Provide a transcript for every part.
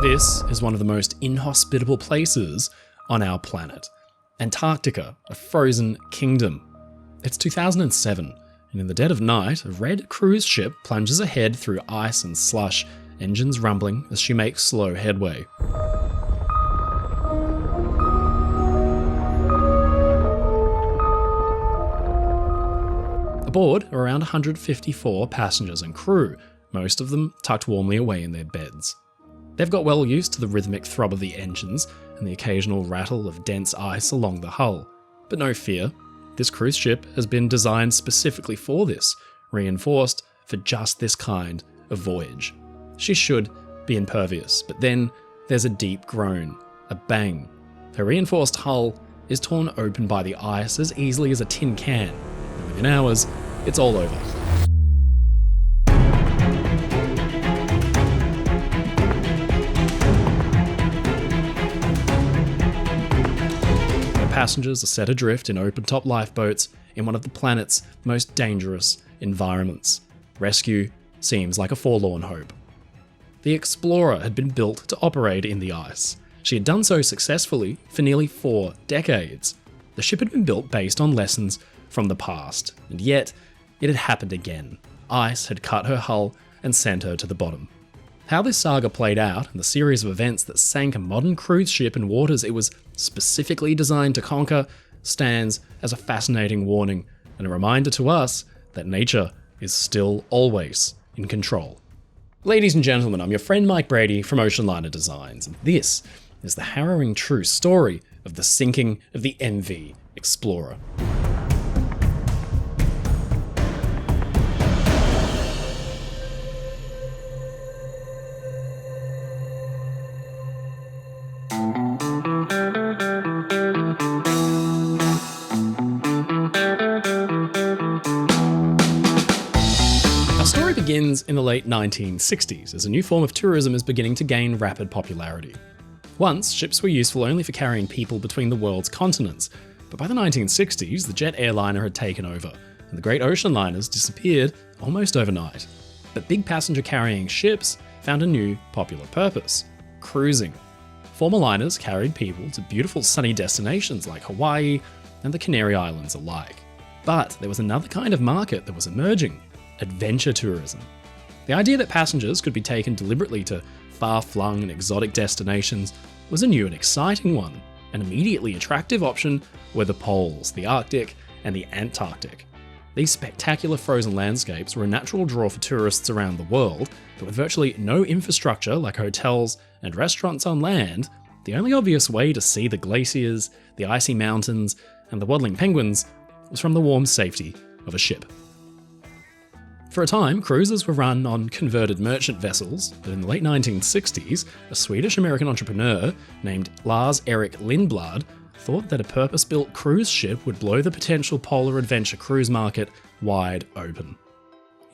This is one of the most inhospitable places on our planet. Antarctica, a frozen kingdom. It's 2007, and in the dead of night, a red cruise ship plunges ahead through ice and slush, engines rumbling as she makes slow headway. Aboard are around 154 passengers and crew, most of them tucked warmly away in their beds. They've got well used to the rhythmic throb of the engines and the occasional rattle of dense ice along the hull. But no fear, this cruise ship has been designed specifically for this, reinforced for just this kind of voyage. She should be impervious, but then there's a deep groan, a bang. Her reinforced hull is torn open by the ice as easily as a tin can, and within hours, it's all over. Passengers are set adrift in open-top lifeboats in one of the planet's most dangerous environments. Rescue seems like a forlorn hope. The Explorer had been built to operate in the ice. She had done so successfully for nearly 4 decades. The ship had been built based on lessons from the past, and yet it had happened again. Ice had cut her hull and sent her to the bottom. How this saga played out and the series of events that sank a modern cruise ship in waters it was specifically designed to conquer stands as a fascinating warning and a reminder to us that nature is still always in control. Ladies and gentlemen, I'm your friend Mike Brady from Oceanliner Designs, and this is the harrowing true story of the sinking of the MV Explorer. Begins in the late 1960s as a new form of tourism is beginning to gain rapid popularity. Once, ships were useful only for carrying people between the world's continents, but by the 1960s, the jet airliner had taken over, and the great ocean liners disappeared almost overnight. But big passenger-carrying ships found a new popular purpose: cruising. Former liners carried people to beautiful sunny destinations like Hawaii and the Canary Islands alike. But there was another kind of market that was emerging: adventure tourism. The idea that passengers could be taken deliberately to far-flung and exotic destinations was a new and exciting one. An immediately attractive option were the poles, the Arctic and the Antarctic. These spectacular frozen landscapes were a natural draw for tourists around the world, but with virtually no infrastructure like hotels and restaurants on land, the only obvious way to see the glaciers, the icy mountains and the waddling penguins was from the warm safety of a ship. For a time, cruises were run on converted merchant vessels, but in the late 1960s, a Swedish-American entrepreneur named Lars-Erik Lindblad thought that a purpose-built cruise ship would blow the potential polar adventure cruise market wide open.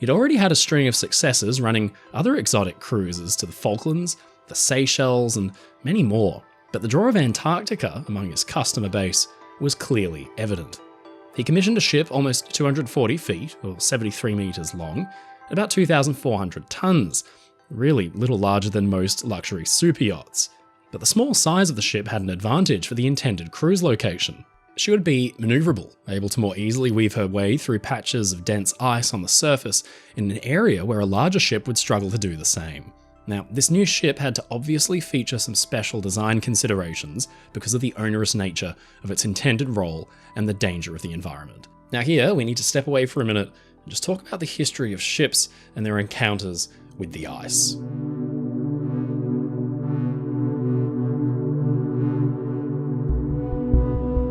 He'd already had a string of successes running other exotic cruises to the Falklands, the Seychelles, and many more, but the draw of Antarctica among his customer base was clearly evident. He commissioned a ship almost 240 feet, or 73 metres long, and about 2,400 tonnes, really little larger than most luxury super yachts. But the small size of the ship had an advantage for the intended cruise location. She would be manoeuvrable, able to more easily weave her way through patches of dense ice on the surface in an area where a larger ship would struggle to do the same. Now, this new ship had to obviously feature some special design considerations because of the onerous nature of its intended role and the danger of the environment. Now here, we need to step away for a minute and just talk about the history of ships and their encounters with the ice.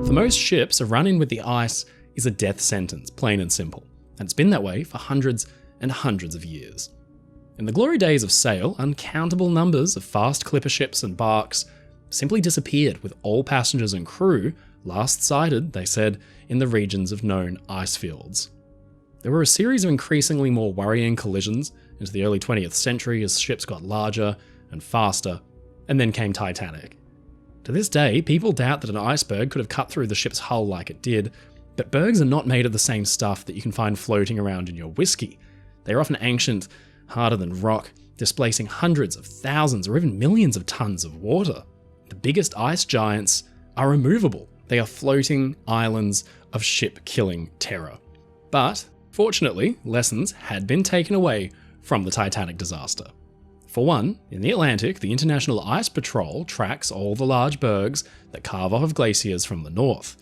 For most ships, a run-in with the ice is a death sentence, plain and simple, and it's been that way for hundreds and hundreds of years. In the glory days of sail, uncountable numbers of fast clipper ships and barks simply disappeared with all passengers and crew last sighted, they said, in the regions of known ice fields. There were a series of increasingly more worrying collisions into the early 20th century as ships got larger and faster, and then came Titanic. To this day, people doubt that an iceberg could have cut through the ship's hull like it did, but bergs are not made of the same stuff that you can find floating around in your whiskey. They are often ancient, harder than rock, displacing hundreds of thousands or even millions of tons of water. The biggest ice giants are immovable. They are floating islands of ship-killing terror. But, fortunately, lessons had been taken away from the Titanic disaster. For one, in the Atlantic, the International Ice Patrol tracks all the large bergs that carve off of glaciers from the north.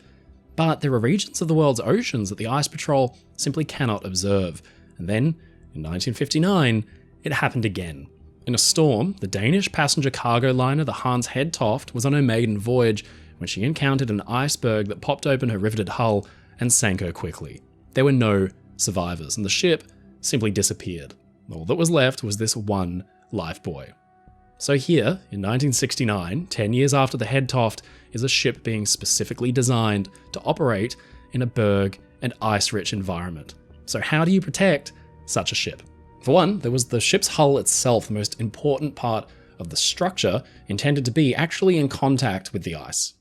But there are regions of the world's oceans that the Ice Patrol simply cannot observe. And then, in 1959, it happened again. In a storm, the Danish passenger cargo liner the Hans Hedtoft was on her maiden voyage when she encountered an iceberg that popped open her riveted hull and sank her quickly. There were no survivors, and the ship simply disappeared. All that was left was this one lifebuoy. So here, in 1969, 10 years after the Hedtoft, is a ship being specifically designed to operate in a berg and ice-rich environment. So how do you protect such a ship? For one, there was the ship's hull itself, the most important part of the structure, intended to be actually in contact with the ice.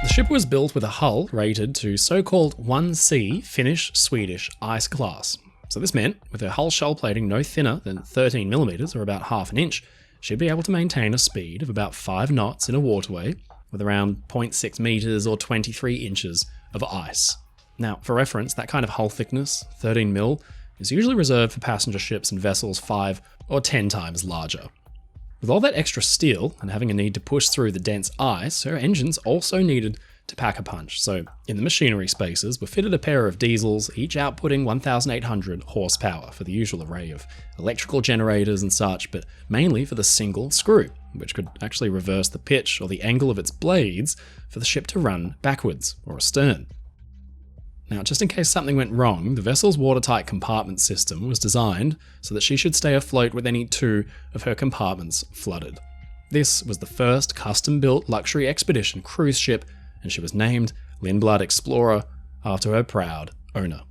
The ship was built with a hull rated to so-called 1C Finnish-Swedish ice class. So this meant, with her hull shell plating no thinner than 13mm or about half an inch, she'd be able to maintain a speed of about 5 knots in a waterway with around 0.6 meters or 23 inches of ice. Now, for reference, that kind of hull thickness, 13mm, is usually reserved for passenger ships and vessels 5 or 10 times larger. With all that extra steel and having a need to push through the dense ice, her engines also needed to pack a punch. So in the machinery spaces were fitted a pair of diesels, each outputting 1,800 horsepower for the usual array of electrical generators and such, but mainly for the single screw, which could actually reverse the pitch or the angle of its blades for the ship to run backwards or astern. Now, just in case something went wrong, the vessel's watertight compartment system was designed so that she should stay afloat with any 2 of her compartments flooded. This was the first custom-built luxury expedition cruise ship, and she was named Lindblad Explorer after her proud owner.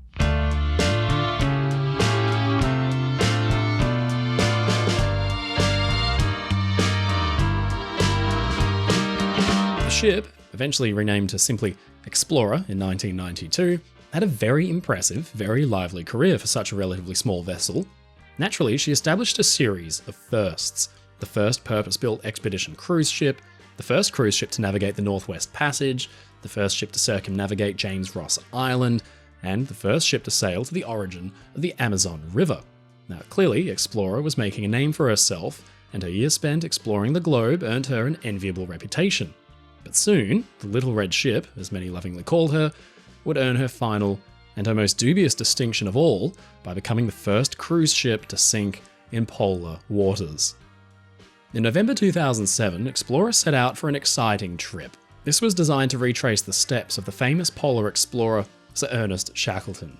The ship, eventually renamed to simply Explorer in 1992, had a very impressive, very lively career for such a relatively small vessel. Naturally, she established a series of firsts. The first purpose-built expedition cruise ship, the first cruise ship to navigate the Northwest Passage, the first ship to circumnavigate James Ross Island, and the first ship to sail to the origin of the Amazon River. Now, clearly, Explorer was making a name for herself, and her years spent exploring the globe earned her an enviable reputation. But soon, the Little Red Ship, as many lovingly called her, would earn her final and her most dubious distinction of all by becoming the first cruise ship to sink in polar waters. In November 2007, Explorer set out for an exciting trip. This was designed to retrace the steps of the famous polar explorer Sir Ernest Shackleton.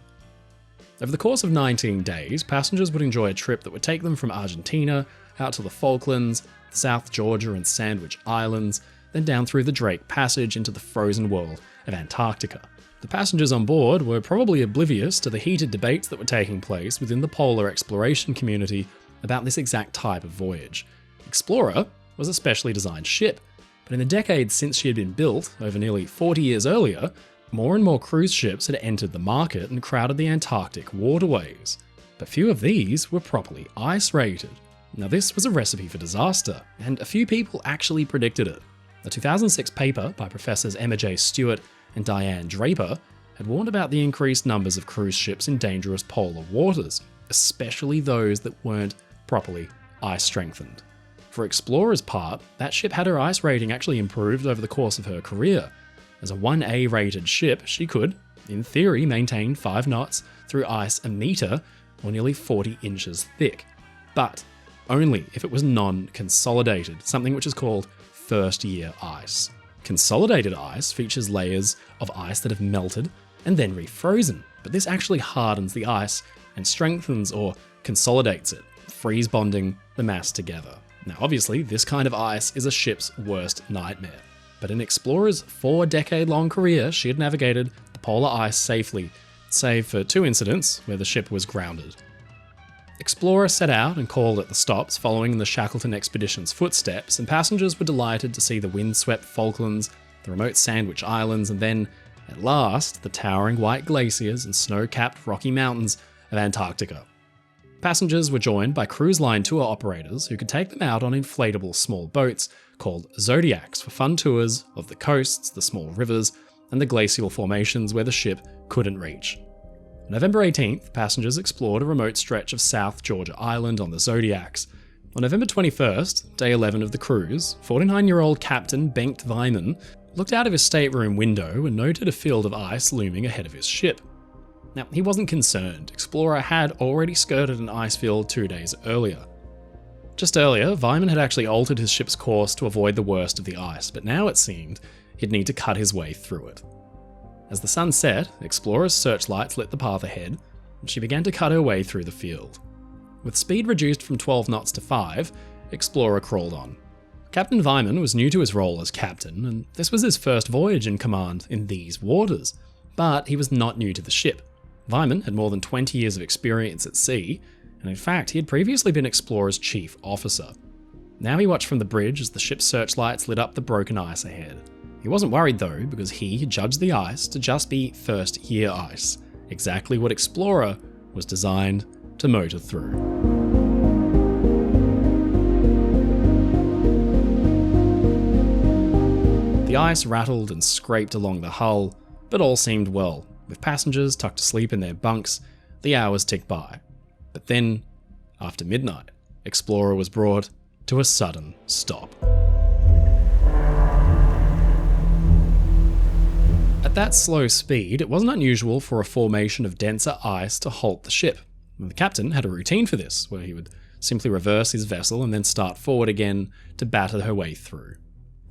Over the course of 19 days, passengers would enjoy a trip that would take them from Argentina out to the Falklands, South Georgia and Sandwich Islands, then down through the Drake Passage into the frozen world of Antarctica. The passengers on board were probably oblivious to the heated debates that were taking place within the polar exploration community about this exact type of voyage. Explorer was a specially designed ship, but in the decades since she had been built, over nearly 40 years earlier, more and more cruise ships had entered the market and crowded the Antarctic waterways. But few of these were properly ice-rated. Now this was a recipe for disaster, and a few people actually predicted it. A 2006 paper by Professors Emma J. Stewart and Diane Draper had warned about the increased numbers of cruise ships in dangerous polar waters, especially those that weren't properly ice-strengthened. For Explorer's part, that ship had her ice rating actually improved over the course of her career. As a 1A rated ship, she could, in theory, maintain 5 knots through ice a meter or nearly 40 inches thick. But only if it was non-consolidated, something which is called first-year ice. Consolidated ice features layers of ice that have melted and then refrozen, but this actually hardens the ice and strengthens or consolidates it, freeze bonding the mass together. Now obviously, this kind of ice is a ship's worst nightmare, but in Explorer's 4-decade-long career, she had navigated the polar ice safely, save for 2 incidents where the ship was grounded. Explorer set out and called at the stops following in the Shackleton expedition's footsteps, and passengers were delighted to see the windswept Falklands, the remote Sandwich Islands, and then, at last, the towering white glaciers and snow-capped Rocky Mountains of Antarctica. Passengers were joined by cruise line tour operators who could take them out on inflatable small boats called Zodiacs for fun tours of the coasts, the small rivers, and the glacial formations where the ship couldn't reach. On November 18th, passengers explored a remote stretch of South Georgia Island on the Zodiacs. On November 21st, day 11 of the cruise, 49-year-old Captain Bengt Weimann looked out of his stateroom window and noted a field of ice looming ahead of his ship. Now, he wasn't concerned. Explorer had already skirted an ice field 2 days earlier. Just earlier, Weimann had actually altered his ship's course to avoid the worst of the ice, but now it seemed he'd need to cut his way through it. As the sun set, Explorer's searchlights lit the path ahead, and she began to cut her way through the field. With speed reduced from 12 knots to 5, Explorer crawled on. Captain Weimann was new to his role as captain, and this was his first voyage in command in these waters, but he was not new to the ship. Weimann had more than 20 years of experience at sea, and in fact, he had previously been Explorer's chief officer. Now he watched from the bridge as the ship's searchlights lit up the broken ice ahead. He wasn't worried though, because he had judged the ice to just be first-year ice, exactly what Explorer was designed to motor through. The ice rattled and scraped along the hull, but all seemed well. With passengers tucked asleep in their bunks, the hours ticked by. But then, after midnight, Explorer was brought to a sudden stop. At that slow speed, it wasn't unusual for a formation of denser ice to halt the ship. And the captain had a routine for this, where he would simply reverse his vessel and then start forward again to batter her way through.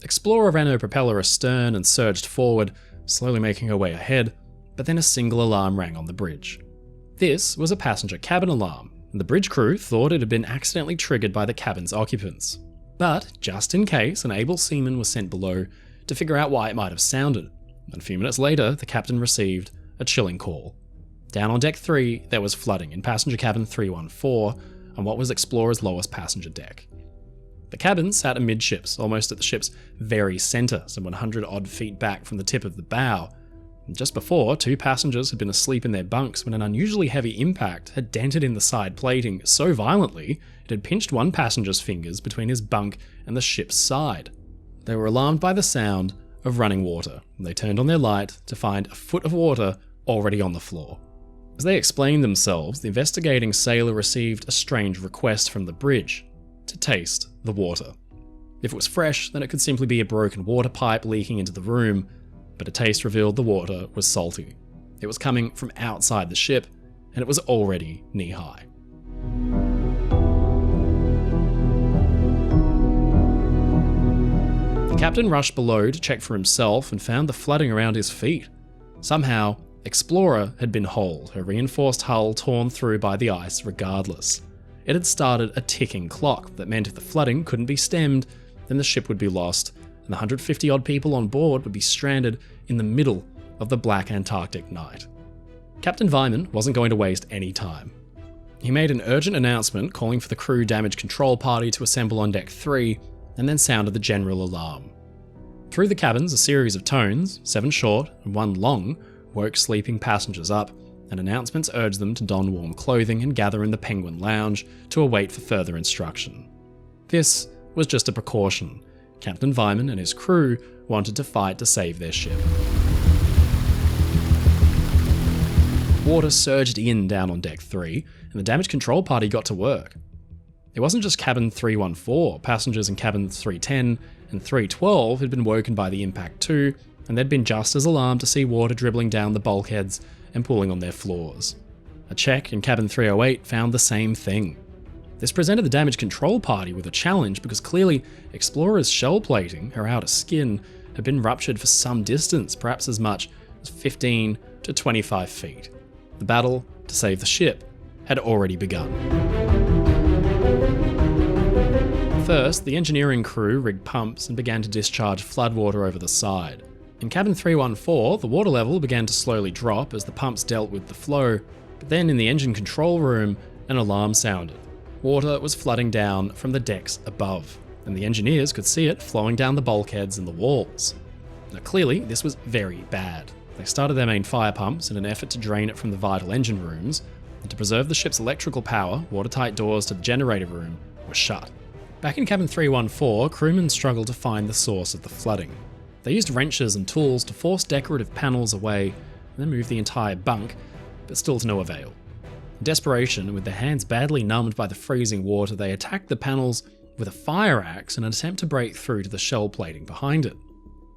Explorer ran her propeller astern and surged forward, slowly making her way ahead, but then a single alarm rang on the bridge. This was a passenger cabin alarm, and the bridge crew thought it had been accidentally triggered by the cabin's occupants. But, just in case, an able seaman was sent below to figure out why it might have sounded. And a few minutes later, the captain received a chilling call. Down on deck 3, there was flooding in passenger cabin 314 on what was Explorer's lowest passenger deck. The cabin sat amidships, almost at the ship's very centre, some 100-odd feet back from the tip of the bow. And just before, 2 passengers had been asleep in their bunks when an unusually heavy impact had dented in the side plating so violently it had pinched one passenger's fingers between his bunk and the ship's side. They were alarmed by the sound of running water, and they turned on their light to find a foot of water already on the floor. As they explained themselves, the investigating sailor received a strange request from the bridge to taste the water. If it was fresh, then it could simply be a broken water pipe leaking into the room, but a taste revealed the water was salty. It was coming from outside the ship, and it was already knee-high. The captain rushed below to check for himself and found the flooding around his feet. Somehow, Explorer had been whole, her reinforced hull torn through by the ice regardless. It had started a ticking clock that meant if the flooding couldn't be stemmed, then the ship would be lost, and the 150-odd people on board would be stranded in the middle of the black Antarctic night. Captain Weimann wasn't going to waste any time. He made an urgent announcement calling for the crew damage control party to assemble on deck 3, and then sounded the general alarm. Through the cabins, a series of tones, 7 short and 1 long, woke sleeping passengers up, and announcements urged them to don warm clothing and gather in the Penguin Lounge to await for further instruction. This was just a precaution. Captain Weimann and his crew wanted to fight to save their ship. Water surged in down on deck 3, and the damage control party got to work. It wasn't just cabin 314, passengers in cabin 310 and 312 had been woken by the impact too, and they'd been just as alarmed to see water dribbling down the bulkheads and pooling on their floors. A check in cabin 308 found the same thing. This presented the damage control party with a challenge because clearly Explorer's shell plating, her outer skin, had been ruptured for some distance, perhaps as much as 15 to 25 feet. The battle to save the ship had already begun. First, the engineering crew rigged pumps and began to discharge floodwater over the side. In cabin 314, the water level began to slowly drop as the pumps dealt with the flow, but then in the engine control room, an alarm sounded. Water was flooding down from the decks above, and the engineers could see it flowing down the bulkheads and the walls. Now clearly, this was very bad. They started their main fire pumps in an effort to drain it from the vital engine rooms, and to preserve the ship's electrical power, watertight doors to the generator room were shut. Back in cabin 314, crewmen struggled to find the source of the flooding. They used wrenches and tools to force decorative panels away and then move the entire bunk, but still to no avail. In desperation, and with their hands badly numbed by the freezing water, they attacked the panels with a fire axe in an attempt to break through to the shell plating behind it.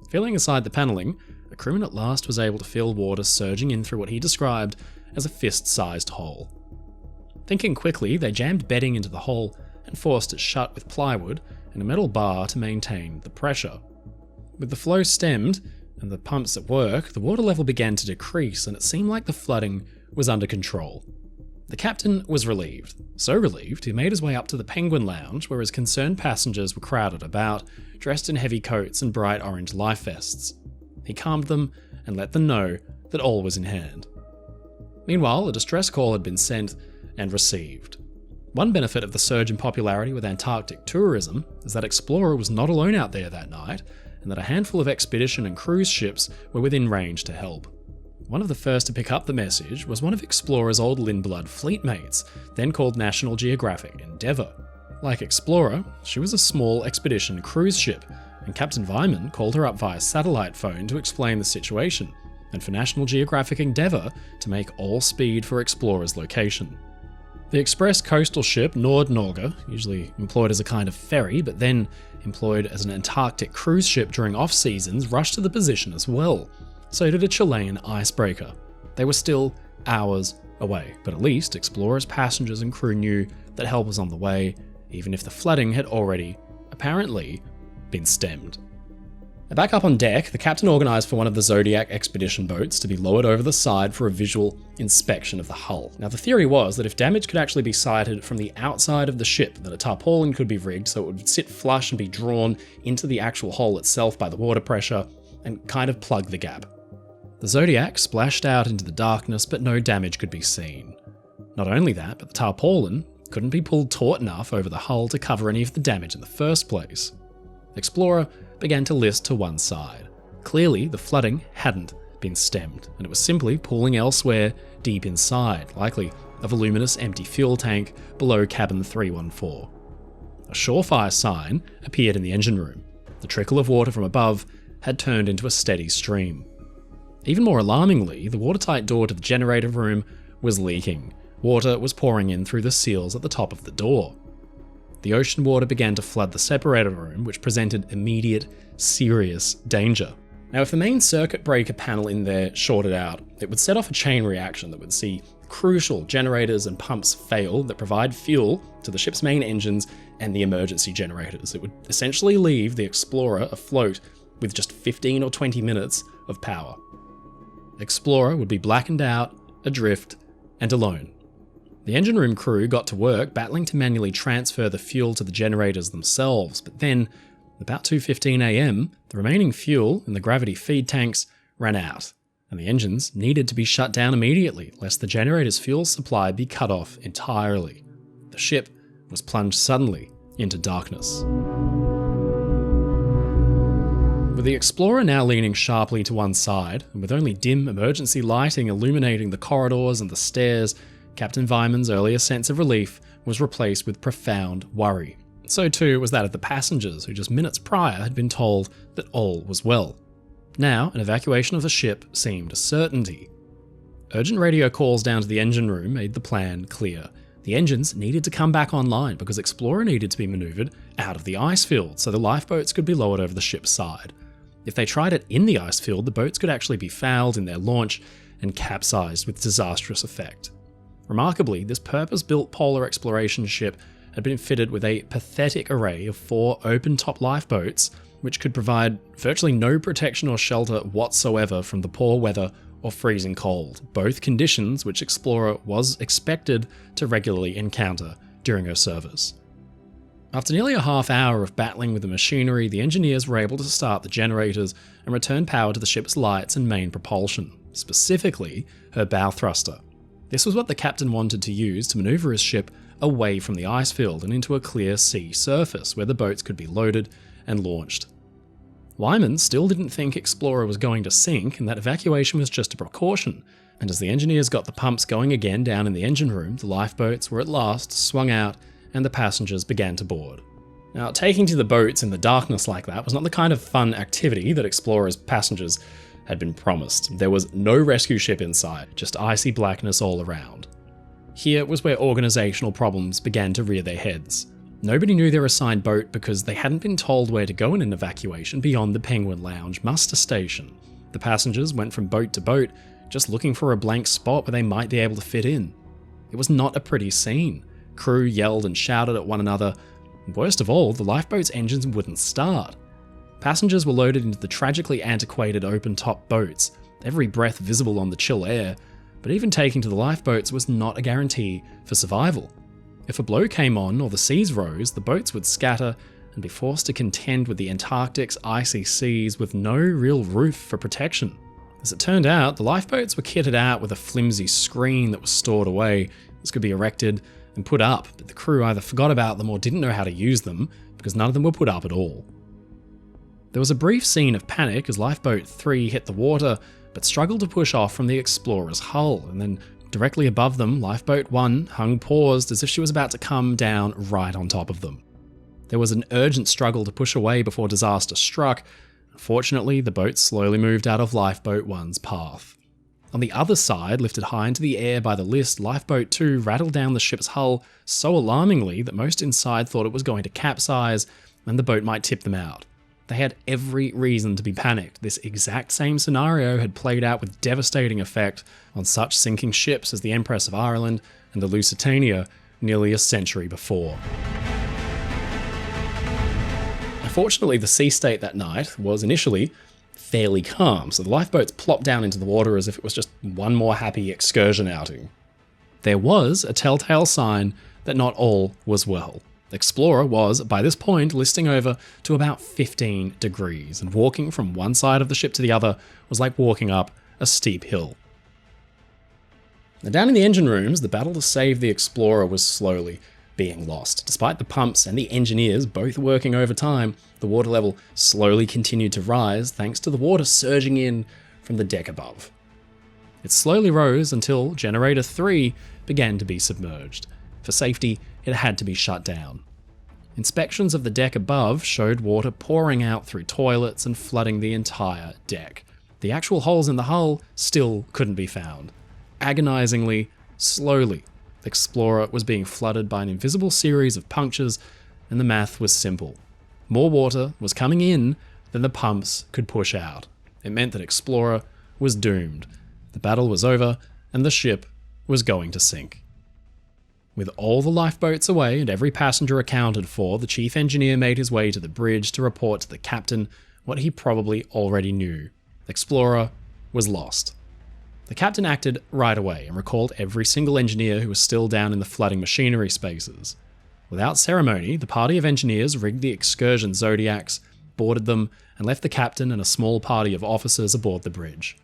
Feeling aside the panelling, a crewman at last was able to feel water surging in through what he described as a fist-sized hole. Thinking quickly, they jammed bedding into the hole and forced it shut with plywood and a metal bar to maintain the pressure. With the flow stemmed and the pumps at work, the water level began to decrease and it seemed like the flooding was under control. The captain was relieved. So relieved, he made his way up to the Penguin Lounge where his concerned passengers were crowded about, dressed in heavy coats and bright orange life vests. He calmed them and let them know that all was in hand. Meanwhile, a distress call had been sent and received. One benefit of the surge in popularity with Antarctic tourism is that Explorer was not alone out there that night, and that a handful of expedition and cruise ships were within range to help. One of the first to pick up the message was one of Explorer's old Lindblad fleetmates, then called National Geographic Endeavour. Like Explorer, she was a small expedition cruise ship, and Captain Vyman called her up via satellite phone to explain the situation, and for National Geographic Endeavour to make all speed for Explorer's location. The express coastal ship Nord-Norge, usually employed as a kind of ferry, but then employed as an Antarctic cruise ship during off-seasons, rushed to the position as well. So did a Chilean icebreaker. They were still hours away, but at least Explorer's passengers and crew knew that help was on the way, even if the flooding had already, apparently, been stemmed. Back up on deck, the captain organised for one of the Zodiac expedition boats to be lowered over the side for a visual inspection of the hull. Now, the theory was that if damage could actually be sighted from the outside of the ship, that a tarpaulin could be rigged so it would sit flush and be drawn into the actual hull itself by the water pressure and kind of plug the gap. The Zodiac splashed out into the darkness, but no damage could be seen. Not only that, but the tarpaulin couldn't be pulled taut enough over the hull to cover any of the damage in the first place. Explorer began to list to one side. Clearly, the flooding hadn't been stemmed, and it was simply pooling elsewhere deep inside, likely a voluminous empty fuel tank below cabin 314. A surefire sign appeared in the engine room. The trickle of water from above had turned into a steady stream. Even more alarmingly, the watertight door to the generator room was leaking. Water was pouring in through the seals at the top of the door. The ocean water began to flood the separator room, which presented immediate, serious danger. Now, if the main circuit breaker panel in there shorted out, it would set off a chain reaction that would see crucial generators and pumps fail that provide fuel to the ship's main engines and the emergency generators. It would essentially leave the Explorer afloat with just 15 or 20 minutes of power. Explorer would be blackened out, adrift, and alone. The engine room crew got to work battling to manually transfer the fuel to the generators themselves, but then, about 2:15 AM, the remaining fuel in the gravity feed tanks ran out, and the engines needed to be shut down immediately, lest the generator's fuel supply be cut off entirely. The ship was plunged suddenly into darkness. With the Explorer now leaning sharply to one side, and with only dim emergency lighting illuminating the corridors and the stairs, Captain Vyman's earlier sense of relief was replaced with profound worry. So too was that of the passengers, who just minutes prior had been told that all was well. Now, an evacuation of the ship seemed a certainty. Urgent radio calls down to the engine room made the plan clear. The engines needed to come back online because Explorer needed to be manoeuvred out of the ice field so the lifeboats could be lowered over the ship's side. If they tried it in the ice field, the boats could actually be fouled in their launch and capsized with disastrous effect. Remarkably, this purpose-built polar exploration ship had been fitted with a pathetic array of 4 open-top lifeboats, which could provide virtually no protection or shelter whatsoever from the poor weather or freezing cold, both conditions which Explorer was expected to regularly encounter during her service. After nearly a half hour of battling with the machinery, the engineers were able to start the generators and return power to the ship's lights and main propulsion, specifically her bow thruster. This was what the captain wanted to use to maneuver his ship away from the ice field and into a clear sea surface where the boats could be loaded and launched. Wyman still didn't think Explorer was going to sink and that evacuation was just a precaution, And as the engineers got the pumps going again down in the engine room, the lifeboats were at last swung out and the passengers began to board. Now, taking to the boats in the darkness like that was not the kind of fun activity that Explorer's passengers had been promised. There was no rescue ship in sight, just icy blackness all around. Here was where organisational problems began to rear their heads. Nobody knew their assigned boat because they hadn't been told where to go in an evacuation beyond the Penguin Lounge muster station. The passengers went from boat to boat, just looking for a blank spot where they might be able to fit in. It was not a pretty scene. Crew yelled and shouted at one another. And worst of all, the lifeboat's engines wouldn't start. Passengers were loaded into the tragically antiquated open-top boats, every breath visible on the chill air, but even taking to the lifeboats was not a guarantee for survival. If a blow came on or the seas rose, the boats would scatter and be forced to contend with the Antarctic's icy seas with no real roof for protection. As it turned out, the lifeboats were kitted out with a flimsy screen that was stored away. This could be erected and put up, but the crew either forgot about them or didn't know how to use them, because none of them were put up at all. There was a brief scene of panic as Lifeboat 3 hit the water, but struggled to push off from the Explorer's hull, and then directly above them, Lifeboat 1 hung paused as if she was about to come down right on top of them. There was an urgent struggle to push away before disaster struck. Fortunately, the boat slowly moved out of Lifeboat 1's path. On the other side, lifted high into the air by the list, Lifeboat 2 rattled down the ship's hull so alarmingly that most inside thought it was going to capsize and the boat might tip them out. They had every reason to be panicked. This exact same scenario had played out with devastating effect on such sinking ships as the Empress of Ireland and the Lusitania nearly a century before. Unfortunately, the sea state that night was initially fairly calm, so the lifeboats plopped down into the water as if it was just one more happy excursion outing. There was a telltale sign that not all was well. The Explorer was, by this point, listing over to about 15 degrees, and walking from one side of the ship to the other was like walking up a steep hill. Now, down in the engine rooms, the battle to save the Explorer was slowly being lost. Despite the pumps and the engineers both working overtime, the water level slowly continued to rise thanks to the water surging in from the deck above. It slowly rose until Generator 3 began to be submerged. For safety, it had to be shut down. Inspections of the deck above showed water pouring out through toilets and flooding the entire deck. The actual holes in the hull still couldn't be found. Agonizingly, slowly, the Explorer was being flooded by an invisible series of punctures, and the math was simple. More water was coming in than the pumps could push out. It meant that Explorer was doomed. The battle was over, and the ship was going to sink. With all the lifeboats away and every passenger accounted for, the chief engineer made his way to the bridge to report to the captain what he probably already knew. The Explorer was lost. The captain acted right away and recalled every single engineer who was still down in the flooding machinery spaces. Without ceremony, the party of engineers rigged the excursion Zodiacs, boarded them, and left the captain and a small party of officers aboard the bridge.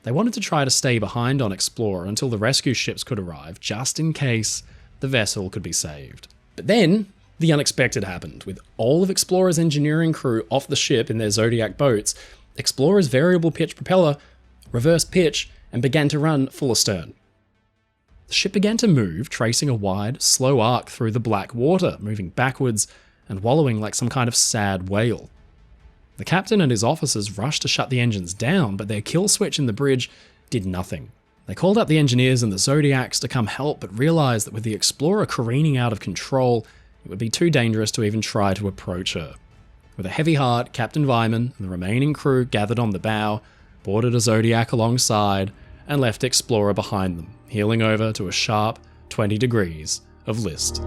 They wanted to try to stay behind on Explorer until the rescue ships could arrive, just in case the vessel could be saved. But then, the unexpected happened. With all of Explorer's engineering crew off the ship in their Zodiac boats, Explorer's variable pitch propeller reversed pitch and began to run full astern. The ship began to move, tracing a wide, slow arc through the black water, moving backwards and wallowing like some kind of sad whale. The captain and his officers rushed to shut the engines down, but their kill switch in the bridge did nothing. They called out the engineers and the Zodiacs to come help, but realized that with the Explorer careening out of control, it would be too dangerous to even try to approach her. With a heavy heart, Captain Vyman and the remaining crew gathered on the bow, boarded a Zodiac alongside, and left Explorer behind them, heeling over to a sharp 20 degrees of list.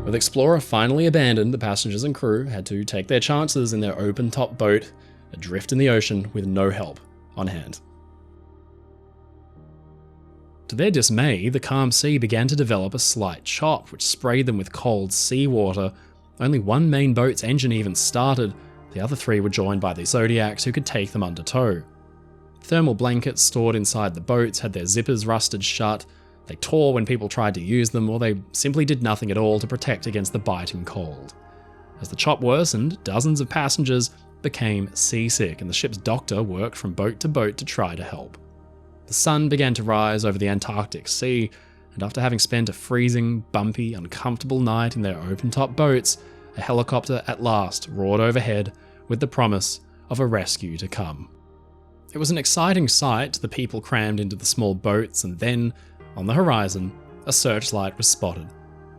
With Explorer finally abandoned, the passengers and crew had to take their chances in their open-top boat, adrift in the ocean with no help on hand. To their dismay, the calm sea began to develop a slight chop, which sprayed them with cold seawater. Only one main boat's engine even started. The other three were joined by the Zodiacs, who could take them under tow. Thermal blankets stored inside the boats had their zippers rusted shut. They tore when people tried to use them, or they simply did nothing at all to protect against the biting cold. As the chop worsened, dozens of passengers became seasick and the ship's doctor worked from boat to try to help. The sun began to rise over the Antarctic Sea, and after having spent a freezing, bumpy, uncomfortable night in their open-top boats, a helicopter at last roared overhead with the promise of a rescue to come. It was an exciting sight to the people crammed into the small boats, and then, on the horizon, a searchlight was spotted.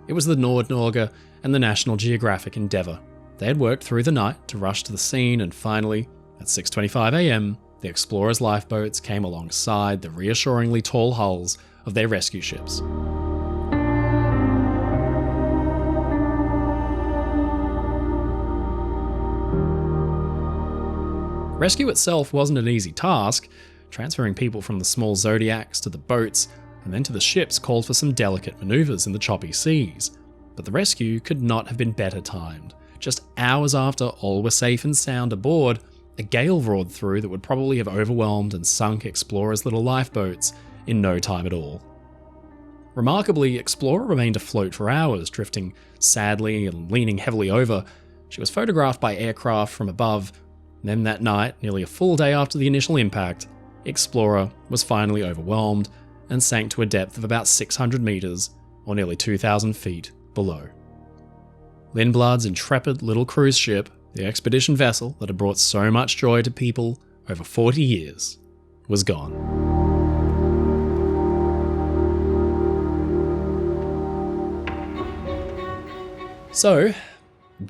It was the Nordnorge and the National Geographic Endeavour. They had worked through the night to rush to the scene, and finally, at 6:25 a.m, the explorers' lifeboats came alongside the reassuringly tall hulls of their rescue ships. Rescue itself wasn't an easy task. Transferring people from the small Zodiacs to the boats and then to the ships called for some delicate maneuvers in the choppy seas. But the rescue could not have been better timed. Just hours after all were safe and sound aboard, a gale roared through that would probably have overwhelmed and sunk Explorer's little lifeboats in no time at all. Remarkably, Explorer remained afloat for hours, drifting sadly and leaning heavily over. She was photographed by aircraft from above. Then that night, nearly a full day after the initial impact, Explorer was finally overwhelmed and sank to a depth of about 600 meters, or nearly 2,000 feet, below. Lindblad's intrepid little cruise ship, the expedition vessel that had brought so much joy to people over 40 years, was gone. So,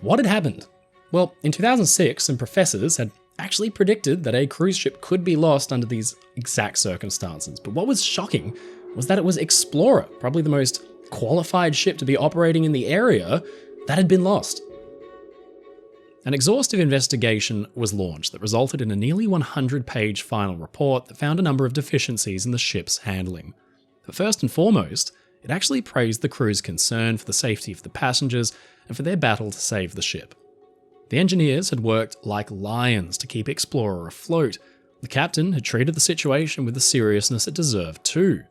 what had happened? Well, in 2006, some professors had actually predicted that a cruise ship could be lost under these exact circumstances. But what was shocking was that it was Explorer, probably the most qualified ship to be operating in the area, that had been lost. An exhaustive investigation was launched that resulted in a nearly 100-page final report that found a number of deficiencies in the ship's handling. But first and foremost, it actually praised the crew's concern for the safety of the passengers and for their battle to save the ship. The engineers had worked like lions to keep Explorer afloat. The captain had treated the situation with the seriousness it deserved too.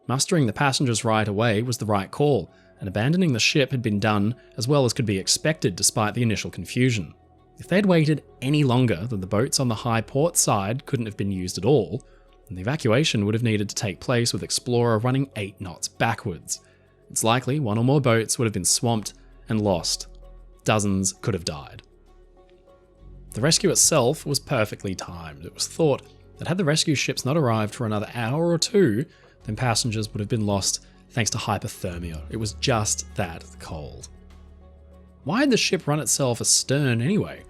Mustering the passengers right away was the right call, and abandoning the ship had been done as well as could be expected despite the initial confusion. If they had waited any longer, then the boats on the high port side couldn't have been used at all, and the evacuation would have needed to take place with Explorer running 8 knots backwards. It's likely one or more boats would have been swamped and lost. Dozens could have died. The rescue itself was perfectly timed. It was thought that had the rescue ships not arrived for another hour or two, then passengers would have been lost thanks to hypothermia. It was just that cold. Why had the ship run itself astern anyway?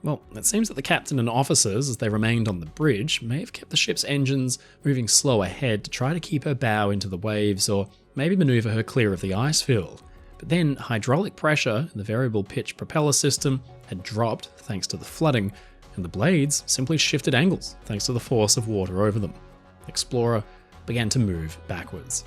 Well, it seems that the captain and officers, as they remained on the bridge, may have kept the ship's engines moving slow ahead to try to keep her bow into the waves or maybe maneuver her clear of the ice field. But then hydraulic pressure in the variable pitch propeller system had dropped thanks to the flooding, and the blades simply shifted angles thanks to the force of water over them. Explorer began to move backwards.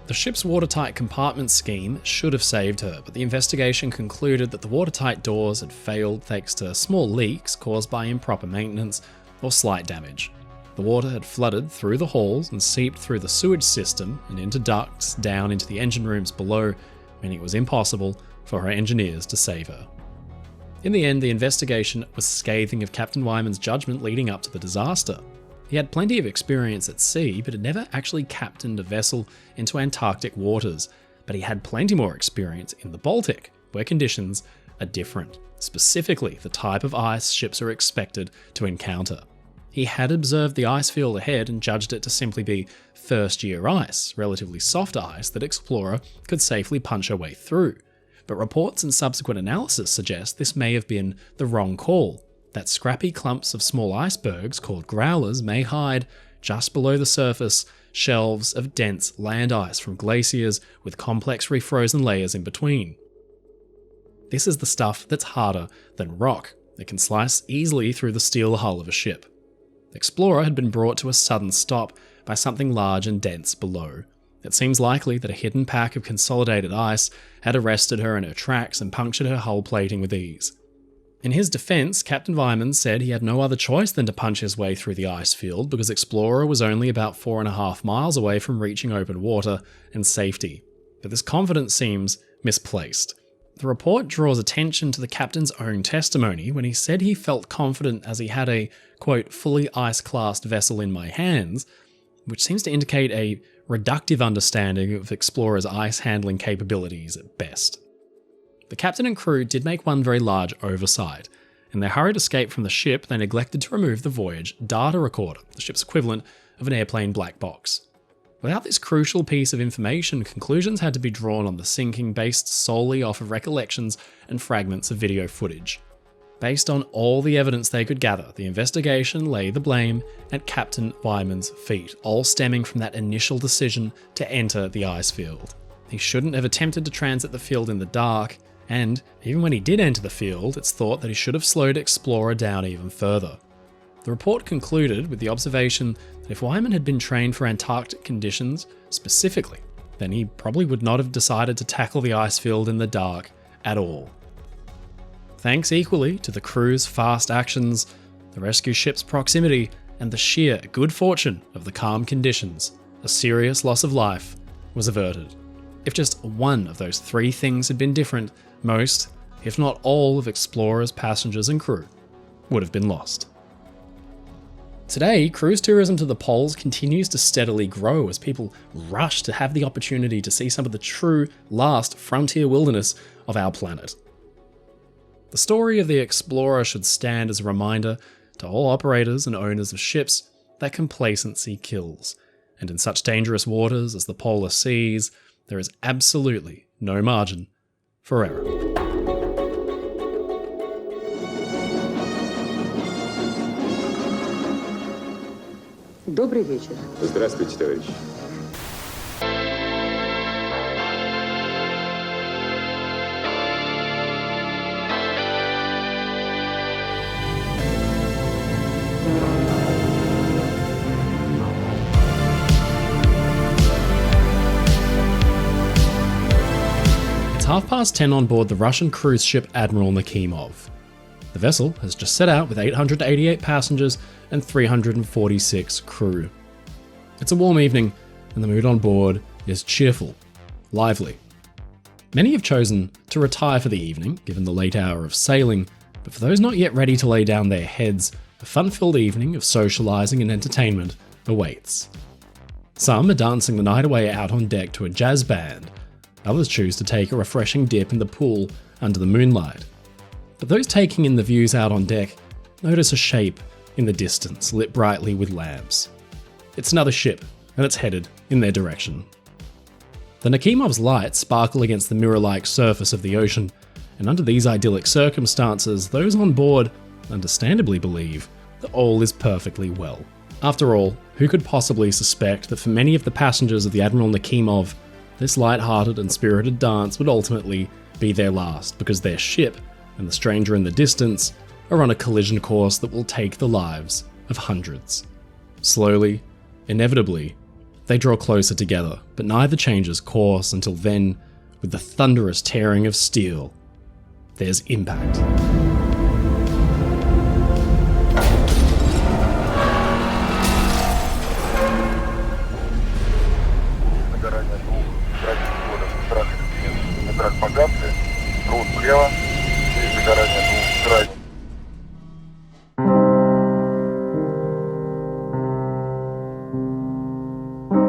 The ship's watertight compartment scheme should have saved her, but the investigation concluded that the watertight doors had failed thanks to small leaks caused by improper maintenance or slight damage. The water had flooded through the halls and seeped through the sewage system and into ducts down into the engine rooms below, meaning it was impossible for her engineers to save her. In the end, the investigation was scathing of Captain Wyman's judgment leading up to the disaster. He had plenty of experience at sea, but had never actually captained a vessel into Antarctic waters. But he had plenty more experience in the Baltic, where conditions are different, specifically the type of ice ships are expected to encounter. He had observed the ice field ahead and judged it to simply be first-year ice, relatively soft ice that Explorer could safely punch her way through. But reports and subsequent analysis suggest this may have been the wrong call, that scrappy clumps of small icebergs called growlers may hide, just below the surface, shelves of dense land ice from glaciers with complex refrozen layers in between. This is the stuff that's harder than rock. It can slice easily through the steel hull of a ship. Explorer had been brought to a sudden stop by something large and dense below. It seems likely that a hidden pack of consolidated ice had arrested her in her tracks and punctured her hull plating with ease. In his defense, Captain Wyman said he had no other choice than to punch his way through the ice field because Explorer was only about 4.5 miles away from reaching open water and safety. But this confidence seems misplaced. The report draws attention to the captain's own testimony when he said he felt confident as he had a, quote, fully ice-classed vessel in my hands, which seems to indicate a reductive understanding of explorers' ice-handling capabilities at best. The captain and crew did make one very large oversight. In their hurried escape from the ship, they neglected to remove the voyage data recorder, the ship's equivalent of an airplane black box. Without this crucial piece of information, conclusions had to be drawn on the sinking based solely off of recollections and fragments of video footage. Based on all the evidence they could gather, the investigation lay the blame at Captain Wyman's feet, all stemming from that initial decision to enter the ice field. He shouldn't have attempted to transit the field in the dark, and even when he did enter the field, it's thought that he should have slowed Explorer down even further. The report concluded with the observation that if Wyman had been trained for Antarctic conditions specifically, then he probably would not have decided to tackle the ice field in the dark at all. Thanks equally to the crew's fast actions, the rescue ship's proximity, and the sheer good fortune of the calm conditions, a serious loss of life was averted. If just one of those three things had been different, most, if not all, of Explorer's passengers and crew would have been lost. Today, cruise tourism to the poles continues to steadily grow as people rush to have the opportunity to see some of the true last frontier wilderness of our planet. The story of the Explorer should stand as a reminder to all operators and owners of ships that complacency kills, and in such dangerous waters as the polar seas, there is absolutely no margin for error. Добрый вечер. Здравствуйте, товарищи. It's 10:30 on board the Russian cruise ship Admiral Nakhimov. The vessel has just set out with 888 passengers and 346 crew. It's a warm evening, and the mood on board is cheerful, lively. Many have chosen to retire for the evening, given the late hour of sailing, but for those not yet ready to lay down their heads, a fun-filled evening of socialising and entertainment awaits. Some are dancing the night away out on deck to a jazz band. Others choose to take a refreshing dip in the pool under the moonlight. But those taking in the views out on deck notice a shape in the distance lit brightly with lamps. It's another ship, and it's headed in their direction. The Nakhimov's lights sparkle against the mirror-like surface of the ocean, and under these idyllic circumstances, those on board understandably believe that all is perfectly well. After all, who could possibly suspect that for many of the passengers of the Admiral Nakhimov, this light-hearted and spirited dance would ultimately be their last, because their ship and the stranger in the distance are on a collision course that will take the lives of hundreds. Slowly, inevitably, they draw closer together, but neither changes course until then, with the thunderous tearing of steel, there's impact.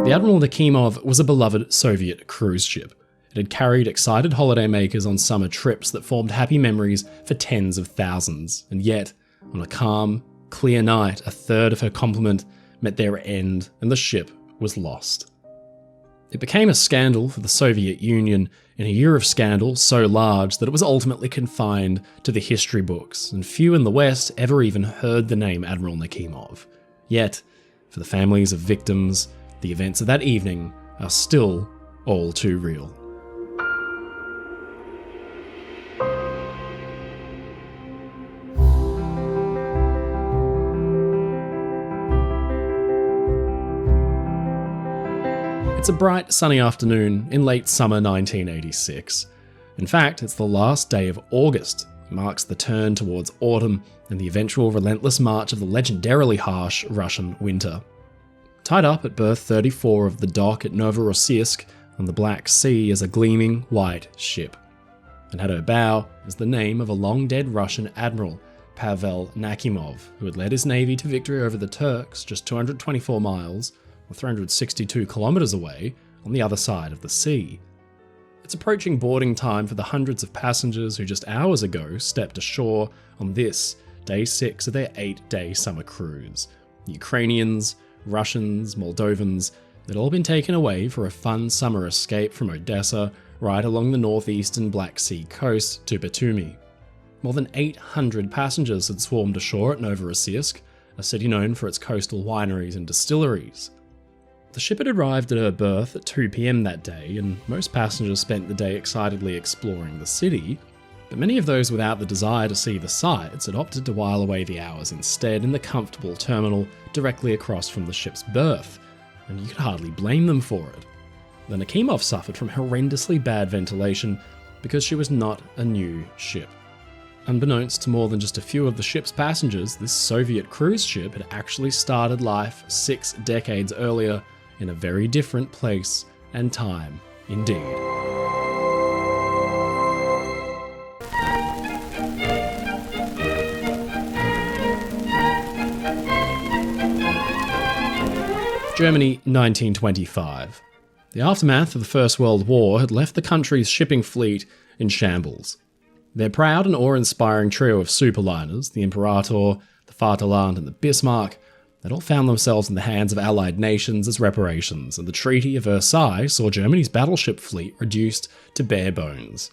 The Admiral Nakhimov was a beloved Soviet cruise ship. It had carried excited holidaymakers on summer trips that formed happy memories for tens of thousands, and yet, on a calm, clear night, a third of her complement met their end and the ship was lost. It became a scandal for the Soviet Union in a year of scandal so large that it was ultimately confined to the history books, and few in the West ever even heard the name Admiral Nakhimov. Yet, for the families of victims, the events of that evening are still all too real. It's a bright, sunny afternoon in late summer 1986. In fact, it's the last day of August. It marks the turn towards autumn and the eventual relentless march of the legendarily harsh Russian winter. Tied up at berth 34 of the dock at Novorossiysk on the Black Sea is a gleaming white ship. and at her bow is the name of a long-dead Russian admiral, Pavel Nakhimov, who had led his navy to victory over the Turks just 224 miles, or 362 kilometers away, on the other side of the sea. It's approaching boarding time for the hundreds of passengers who just hours ago stepped ashore on this, day 6 of their 8-day summer cruise. Ukrainians, Russians, Moldovans, they'd all been taken away for a fun summer escape from Odessa right along the northeastern Black Sea coast to Batumi. More than 800 passengers had swarmed ashore at Novorossiysk, a city known for its coastal wineries and distilleries. The ship had arrived at her berth at 2 p.m. that day, and most passengers spent the day excitedly exploring the city, but many of those without the desire to see the sights had opted to while away the hours instead in the comfortable terminal directly across from the ship's berth, and you could hardly blame them for it. The Nakhimov suffered from horrendously bad ventilation because she was not a new ship. Unbeknownst to more than just a few of the ship's passengers, this Soviet cruise ship had actually started life 6 decades earlier in a very different place and time indeed. Germany, 1925. The aftermath of the First World War had left the country's shipping fleet in shambles. Their proud and awe-inspiring trio of superliners, the Imperator, the Vaterland and the Bismarck, had all found themselves in the hands of Allied nations as reparations, and the Treaty of Versailles saw Germany's battleship fleet reduced to bare bones.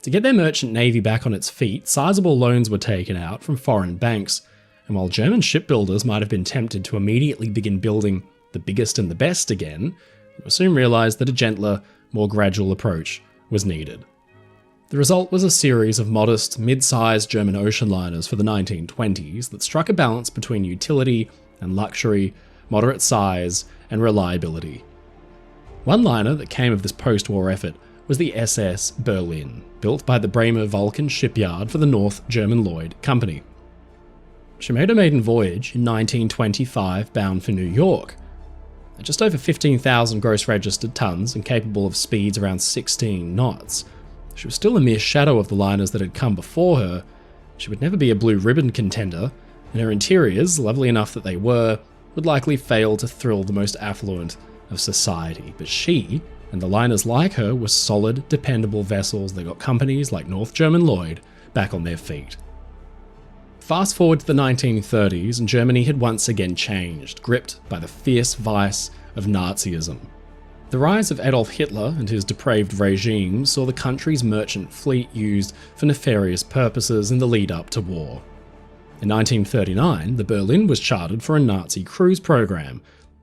To get their merchant navy back on its feet, sizable loans were taken out from foreign banks, and while German shipbuilders might have been tempted to immediately begin building the biggest and the best again, they were soon realised that a gentler, more gradual approach was needed. The result was a series of modest, mid-sized German ocean liners for the 1920s that struck a balance between utility and luxury, moderate size and reliability. One liner that came of this post-war effort was the SS Berlin, built by the Bremer Vulcan shipyard for the North German Lloyd Company. She made her maiden voyage in 1925 bound for New York. At just over 15,000 gross registered tons and capable of speeds around 16 knots, she was still a mere shadow of the liners that had come before her. She would never be a blue ribbon contender, and her interiors, lovely enough that they were, would likely fail to thrill the most affluent of society. But she, and the liners like her, were solid, dependable vessels that got companies like North German Lloyd back on their feet. Fast forward to the 1930s, and Germany had once again changed, gripped by the fierce vice of Nazism. The rise of Adolf Hitler and his depraved regime saw the country's merchant fleet used for nefarious purposes in the lead-up to war. In 1939, the Berlin was chartered for a Nazi cruise program,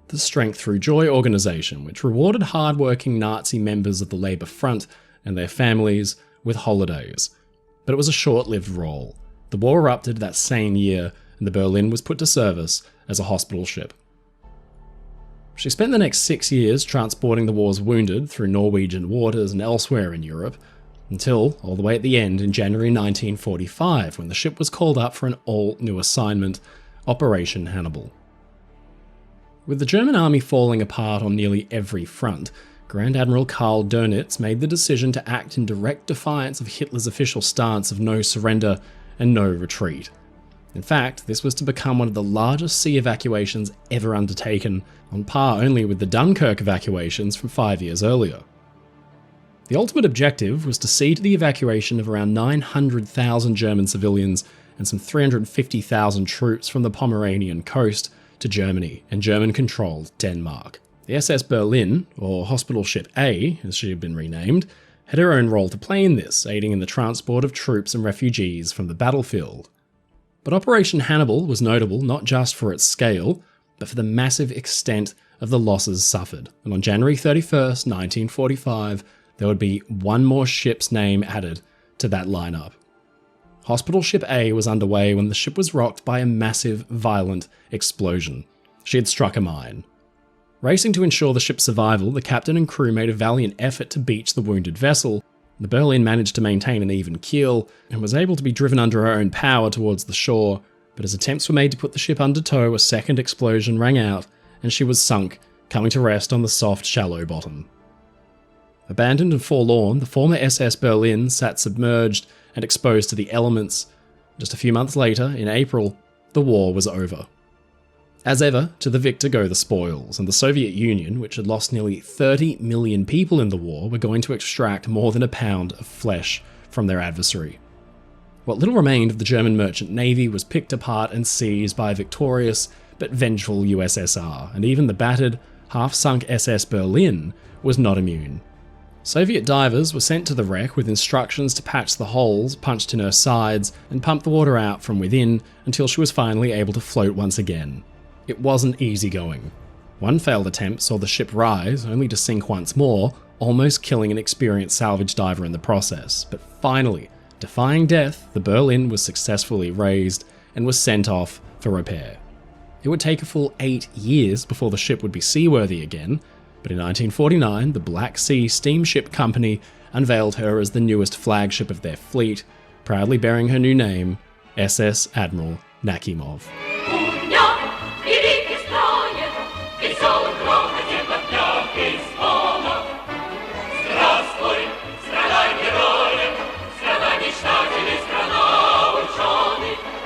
the Strength Through Joy organization, which rewarded hard-working Nazi members of the Labour Front and their families with holidays. But it was a short-lived role. The war erupted that same year, and the Berlin was put to service as a hospital ship. She spent the next 6 years transporting the war's wounded through Norwegian waters and elsewhere in Europe, until all the way at the end in January 1945, when the ship was called up for an all-new assignment, Operation Hannibal. With the German army falling apart on nearly every front, Grand Admiral Karl Dönitz made the decision to act in direct defiance of Hitler's official stance of no surrender and no retreat. In fact, this was to become one of the largest sea evacuations ever undertaken, on par only with the Dunkirk evacuations from 5 years earlier. The ultimate objective was to see to the evacuation of around 900,000 German civilians and some 350,000 troops from the Pomeranian coast to Germany and German-controlled Denmark. The SS Berlin, or Hospital Ship A, as she had been renamed, had her own role to play in this, aiding in the transport of troops and refugees from the battlefield. But Operation Hannibal was notable not just for its scale, but for the massive extent of the losses suffered. And on January 31st, 1945, there would be one more ship's name added to that lineup. Hospital Ship A was underway when the ship was rocked by a massive, violent explosion. She had struck a mine. Racing to ensure the ship's survival, the captain and crew made a valiant effort to beach the wounded vessel. The Berlin managed to maintain an even keel and was able to be driven under her own power towards the shore, but as attempts were made to put the ship under tow, a second explosion rang out and she was sunk, coming to rest on the soft, shallow bottom. Abandoned and forlorn, the former SS Berlin sat submerged and exposed to the elements. Just a few months later, in April, the war was over. As ever, to the victor go the spoils, and the Soviet Union, which had lost nearly 30 million people in the war, were going to extract more than a pound of flesh from their adversary. What little remained of the German merchant navy was picked apart and seized by a victorious but vengeful USSR, and even the battered, half-sunk SS Berlin was not immune. Soviet divers were sent to the wreck with instructions to patch the holes punched in her sides and pump the water out from within until she was finally able to float once again. It wasn't easy going. One failed attempt saw the ship rise, only to sink once more, almost killing an experienced salvage diver in the process. But finally, defying death, the Berlin was successfully raised and was sent off for repair. It would take a full 8 years before the ship would be seaworthy again, but in 1949, the Black Sea Steamship Company unveiled her as the newest flagship of their fleet, proudly bearing her new name, SS Admiral Nakhimov.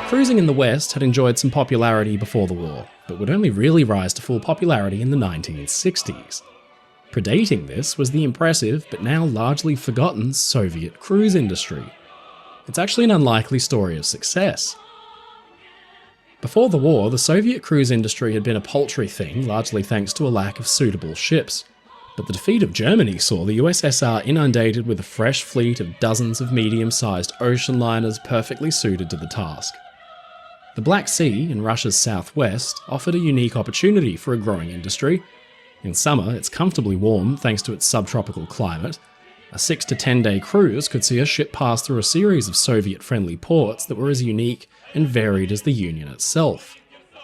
Cruising in the West had enjoyed some popularity before the war, but would only really rise to full popularity in the 1960s. Predating this was the impressive, but now largely forgotten, Soviet cruise industry. It's actually an unlikely story of success. Before the war, the Soviet cruise industry had been a paltry thing, largely thanks to a lack of suitable ships. But the defeat of Germany saw the USSR inundated with a fresh fleet of dozens of medium-sized ocean liners perfectly suited to the task. The Black Sea, in Russia's southwest, offered a unique opportunity for a growing industry. In summer, it's comfortably warm thanks to its subtropical climate. A 6 to 10 day cruise could see a ship pass through a series of Soviet-friendly ports that were as unique and varied as the Union itself.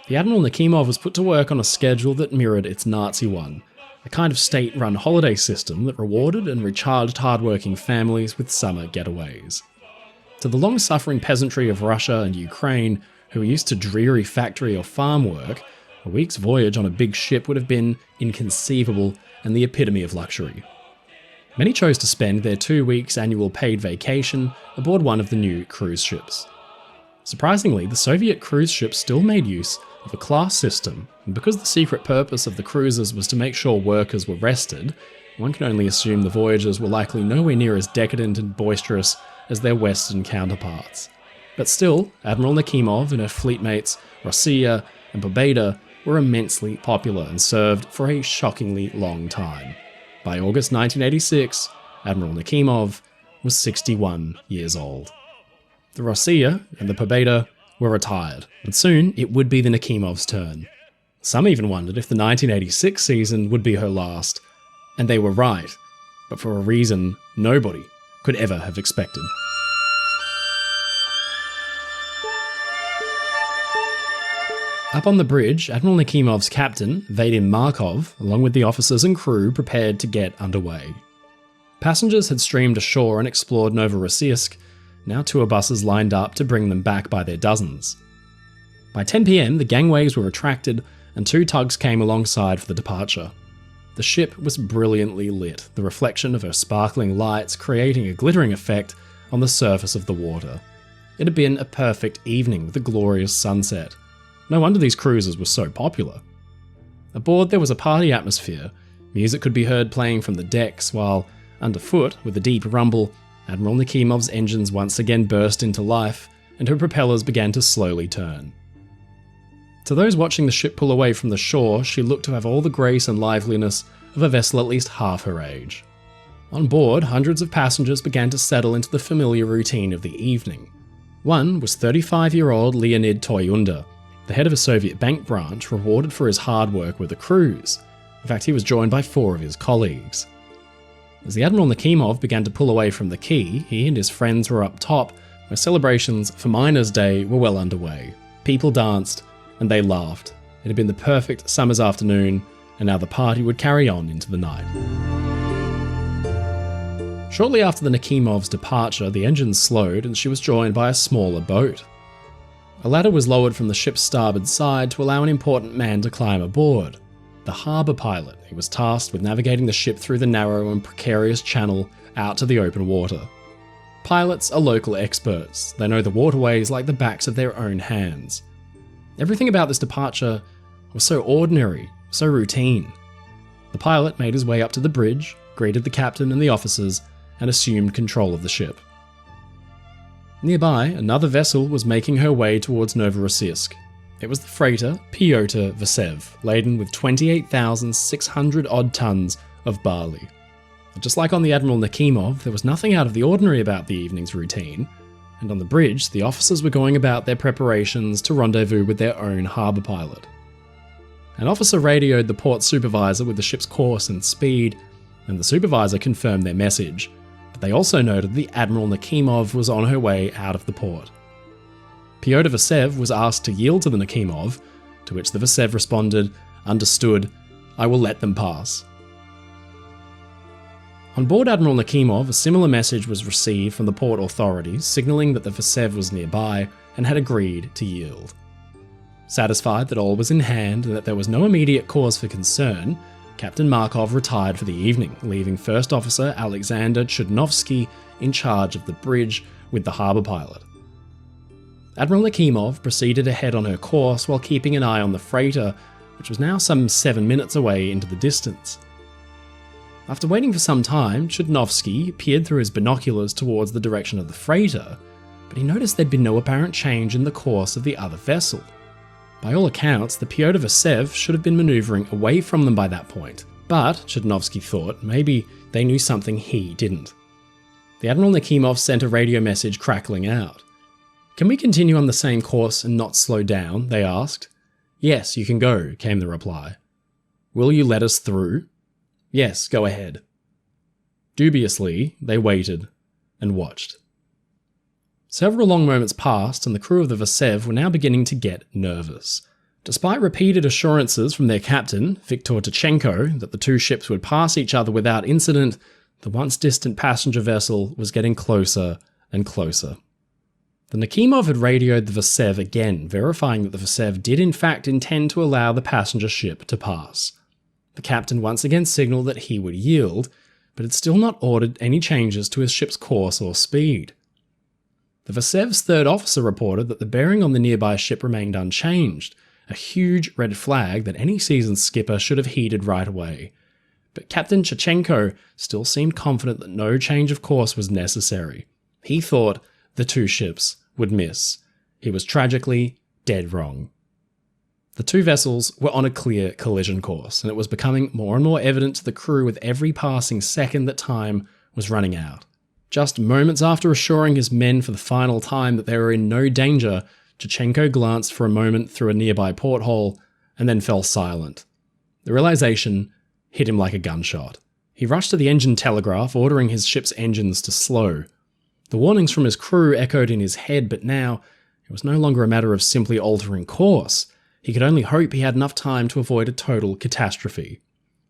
The Admiral Nakhimov was put to work on a schedule that mirrored its Nazi one, a kind of state-run holiday system that rewarded and recharged hard-working families with summer getaways. To the long-suffering peasantry of Russia and Ukraine, who were used to dreary factory or farm work, a week's voyage on a big ship would have been inconceivable and the epitome of luxury. Many chose to spend their 2 weeks annual paid vacation aboard one of the new cruise ships. Surprisingly, the Soviet cruise ships still made use of a class system, and because the secret purpose of the cruises was to make sure workers were rested, one can only assume the voyages were likely nowhere near as decadent and boisterous as their Western counterparts. But still, Admiral Nakhimov and her fleetmates Rossiya and Pobeda were immensely popular and served for a shockingly long time. By August 1986, Admiral Nakhimov was 61 years old. The Rossiya and the Pobeda were retired, but soon it would be the Nakhimov's turn. Some even wondered if the 1986 season would be her last, and they were right, but for a reason nobody could ever have expected. Up on the bridge, Admiral Nakhimov's captain, Vadim Markov, along with the officers and crew, prepared to get underway. Passengers had streamed ashore and explored Novorossiysk. Now tour buses lined up to bring them back by their dozens. By 10 PM, the gangways were retracted and 2 tugs came alongside for the departure. The ship was brilliantly lit, the reflection of her sparkling lights creating a glittering effect on the surface of the water. It had been a perfect evening with a glorious sunset. No wonder these cruises were so popular. Aboard there was a party atmosphere. Music could be heard playing from the decks, while underfoot, with a deep rumble, Admiral Nakhimov's engines once again burst into life, and her propellers began to slowly turn. To those watching the ship pull away from the shore, she looked to have all the grace and liveliness of a vessel at least half her age. On board, hundreds of passengers began to settle into the familiar routine of the evening. One was 35-year-old Leonid Toyunda, the head of a Soviet bank branch, rewarded for his hard work with the cruise. In fact, he was joined by 4 of his colleagues. As the Admiral Nakhimov began to pull away from the quay, he and his friends were up top, where celebrations for Miners' Day were well underway. People danced, and they laughed. It had been the perfect summer's afternoon, and now the party would carry on into the night. Shortly after the Nakhimov's departure, the engines slowed and she was joined by a smaller boat. A ladder was lowered from the ship's starboard side to allow an important man to climb aboard. the harbour pilot who was tasked with navigating the ship through the narrow and precarious channel out to the open water. Pilots are local experts. They know the waterways like the backs of their own hands. Everything about this departure was so ordinary, so routine. The pilot made his way up to the bridge, greeted the captain and the officers, and assumed control of the ship. Nearby, another vessel was making her way towards Novorossiysk. It was the freighter Pyotr Vasev, laden with 28,600 odd tons of barley. Just like on the Admiral Nakhimov, there was nothing out of the ordinary about the evening's routine, and on the bridge, the officers were going about their preparations to rendezvous with their own harbour pilot. An officer radioed the port supervisor with the ship's course and speed, and the supervisor confirmed their message, but they also noted the Admiral Nakhimov was on her way out of the port. Pyotr Vasev was asked to yield to the Nakhimov, to which the Vasev responded, "Understood, I will let them pass." On board Admiral Nakhimov, a similar message was received from the port authorities, signalling that the Vasev was nearby and had agreed to yield. Satisfied that all was in hand and that there was no immediate cause for concern, Captain Markov retired for the evening, leaving First Officer Alexander Chudnovsky in charge of the bridge with the harbour pilot. Admiral Nakhimov proceeded ahead on her course while keeping an eye on the freighter, which was now some 7 minutes away into the distance. After waiting for some time, Chudnovsky peered through his binoculars towards the direction of the freighter, but he noticed there'd been no apparent change in the course of the other vessel. By all accounts, the Pyotr Vasev should have been manoeuvring away from them by that point, but, Chudnovsky thought, maybe they knew something he didn't. The Admiral Nakhimov sent a radio message crackling out. "Can we continue on the same course and not slow down?" they asked. "Yes, you can go," came the reply. "Will you let us through?" "Yes, go ahead." Dubiously, they waited and watched. Several long moments passed, and the crew of the Vasev were now beginning to get nervous. Despite repeated assurances from their captain, Viktor Tkachenko, that the two ships would pass each other without incident, the once distant passenger vessel was getting closer and closer. The Nakhimov had radioed the Vasev again, verifying that the Vasev did in fact intend to allow the passenger ship to pass. The captain once again signalled that he would yield, but had still not ordered any changes to his ship's course or speed. The Vasev's third officer reported that the bearing on the nearby ship remained unchanged, a huge red flag that any seasoned skipper should have heeded right away. But Captain Tkachenko still seemed confident that no change of course was necessary. He thought the two ships would miss. He was tragically dead wrong. The two vessels were on a clear collision course, and it was becoming more and more evident to the crew with every passing second that time was running out. Just moments after assuring his men for the final time that they were in no danger, Tkachenko glanced for a moment through a nearby porthole and then fell silent. The realization hit him like a gunshot. He rushed to the engine telegraph, ordering his ship's engines to slow. The warnings from his crew echoed in his head, but now it was no longer a matter of simply altering course. He could only hope he had enough time to avoid a total catastrophe.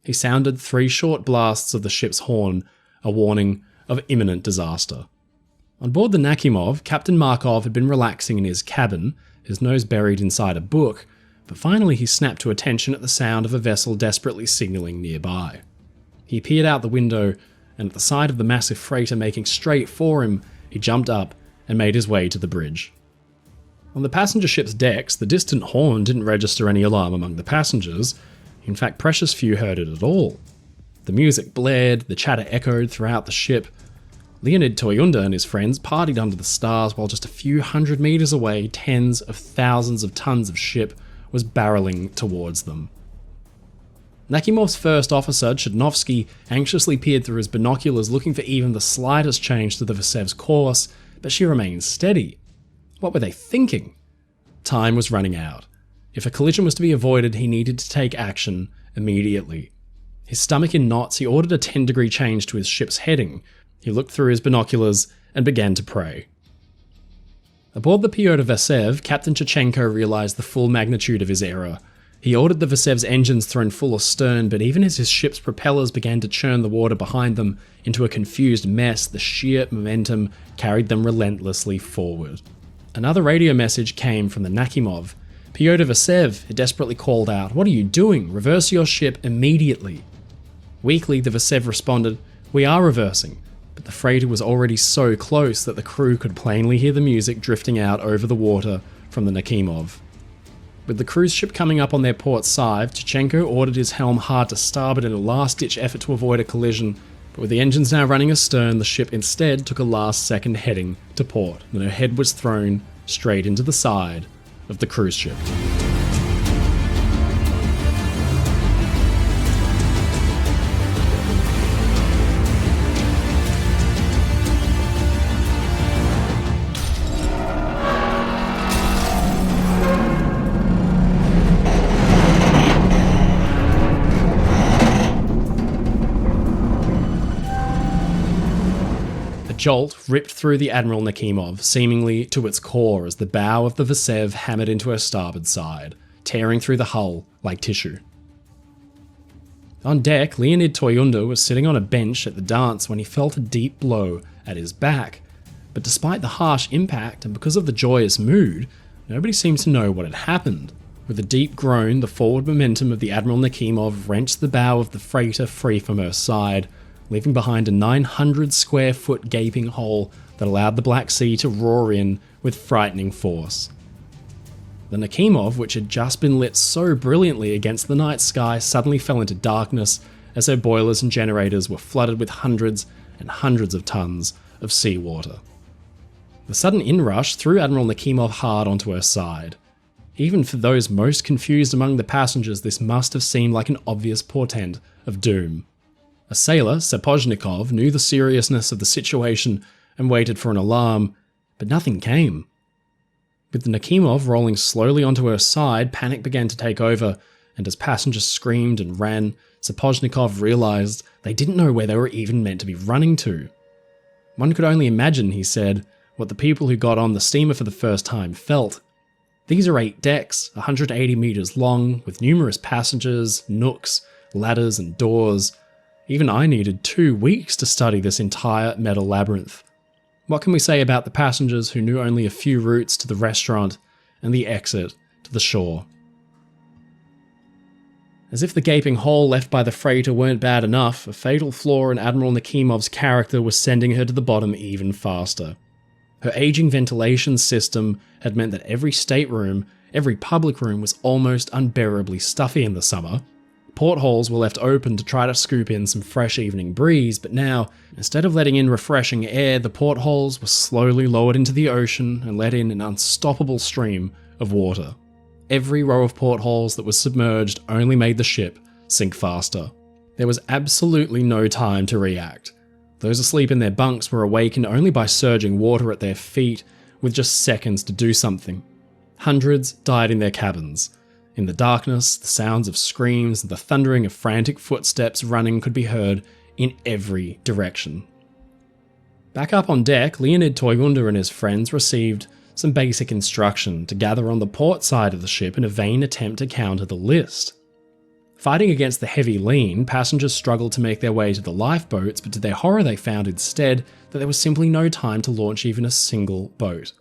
He sounded 3 short blasts of the ship's horn, a warning of imminent disaster. On board the Nakhimov, Captain Markov had been relaxing in his cabin, his nose buried inside a book, but finally he snapped to attention at the sound of a vessel desperately signalling nearby. He peered out the window, and at the sight of the massive freighter making straight for him, he jumped up and made his way to the bridge. On the passenger ship's decks, the distant horn didn't register any alarm among the passengers. In fact, precious few heard it at all. The music blared, the chatter echoed throughout the ship. Leonid Toyunda and his friends partied under the stars while just a few hundred meters away, tens of thousands of tons of ship was barreling towards them. Nakhimov's first officer, Chudnovsky, anxiously peered through his binoculars looking for even the slightest change to the Vasev's course, but she remained steady. What were they thinking? Time was running out. If a collision was to be avoided, he needed to take action immediately. His stomach in knots, he ordered a 10-degree change to his ship's heading. He looked through his binoculars and began to pray. Aboard the Pyotr Vasev, Captain Tkachenko realized the full magnitude of his error. He ordered the Vasev's engines thrown full astern, but even as his ship's propellers began to churn the water behind them into a confused mess, the sheer momentum carried them relentlessly forward. Another radio message came from the Nakhimov, Pyotr Vasev had desperately called out, "What are you doing? Reverse your ship immediately." Weakly, the Vasev responded, "We are reversing," but the freighter was already so close that the crew could plainly hear the music drifting out over the water from the Nakhimov. With the cruise ship coming up on their port side, Tkachenko ordered his helm hard to starboard in a last-ditch effort to avoid a collision, but with the engines now running astern, the ship instead took a last-second heading to port, and her head was thrown straight into the side of the cruise ship. Jolt ripped through the Admiral Nakhimov, seemingly to its core as the bow of the Vasev hammered into her starboard side, tearing through the hull like tissue. On deck, Leonid Toyunda was sitting on a bench at the dance when he felt a deep blow at his back. But despite the harsh impact and because of the joyous mood, nobody seemed to know what had happened. With a deep groan, the forward momentum of the Admiral Nakhimov wrenched the bow of the freighter free from her side, leaving behind a 900 square foot gaping hole that allowed the Black Sea to roar in with frightening force. The Nakhimov, which had just been lit so brilliantly against the night sky, suddenly fell into darkness as her boilers and generators were flooded with hundreds and hundreds of tons of seawater. The sudden inrush threw Admiral Nakhimov hard onto her side. Even for those most confused among the passengers, this must have seemed like an obvious portent of doom. A sailor, Sapozhnikov, knew the seriousness of the situation and waited for an alarm, but nothing came. With the Nakhimov rolling slowly onto her side, panic began to take over, and as passengers screamed and ran, Sapozhnikov realized they didn't know where they were even meant to be running to. One could only imagine, he said, what the people who got on the steamer for the first time felt. These are 8 decks, 180 meters long, with numerous passengers, nooks, ladders and doors. Even I needed 2 weeks to study this entire metal labyrinth. What can we say about the passengers who knew only a few routes to the restaurant and the exit to the shore? As if the gaping hole left by the freighter weren't bad enough, a fatal flaw in Admiral Nakhimov's character was sending her to the bottom even faster. Her aging ventilation system had meant that every stateroom, every public room was almost unbearably stuffy in the summer. Portholes were left open to try to scoop in some fresh evening breeze, but now, instead of letting in refreshing air, the portholes were slowly lowered into the ocean and let in an unstoppable stream of water. Every row of portholes that was submerged only made the ship sink faster. There was absolutely no time to react. Those asleep in their bunks were awakened only by surging water at their feet, with just seconds to do something. Hundreds died in their cabins. In the darkness, the sounds of screams and the thundering of frantic footsteps running could be heard in every direction. Back up on deck, Leonid Toyunda and his friends received some basic instruction to gather on the port side of the ship in a vain attempt to counter the list. Fighting against the heavy lean, passengers struggled to make their way to the lifeboats, but to their horror they found instead that there was simply no time to launch even a single boat.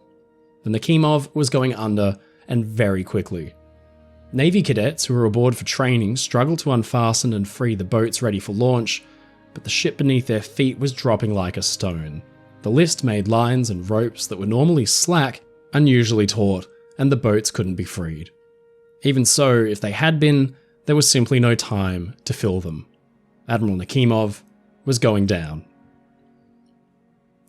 The Nakhimov was going under, and very quickly. Navy cadets who were aboard for training struggled to unfasten and free the boats ready for launch, but the ship beneath their feet was dropping like a stone. The list made lines and ropes that were normally slack unusually taut, and the boats couldn't be freed. Even so, if they had been, there was simply no time to fill them. Admiral Nakhimov was going down.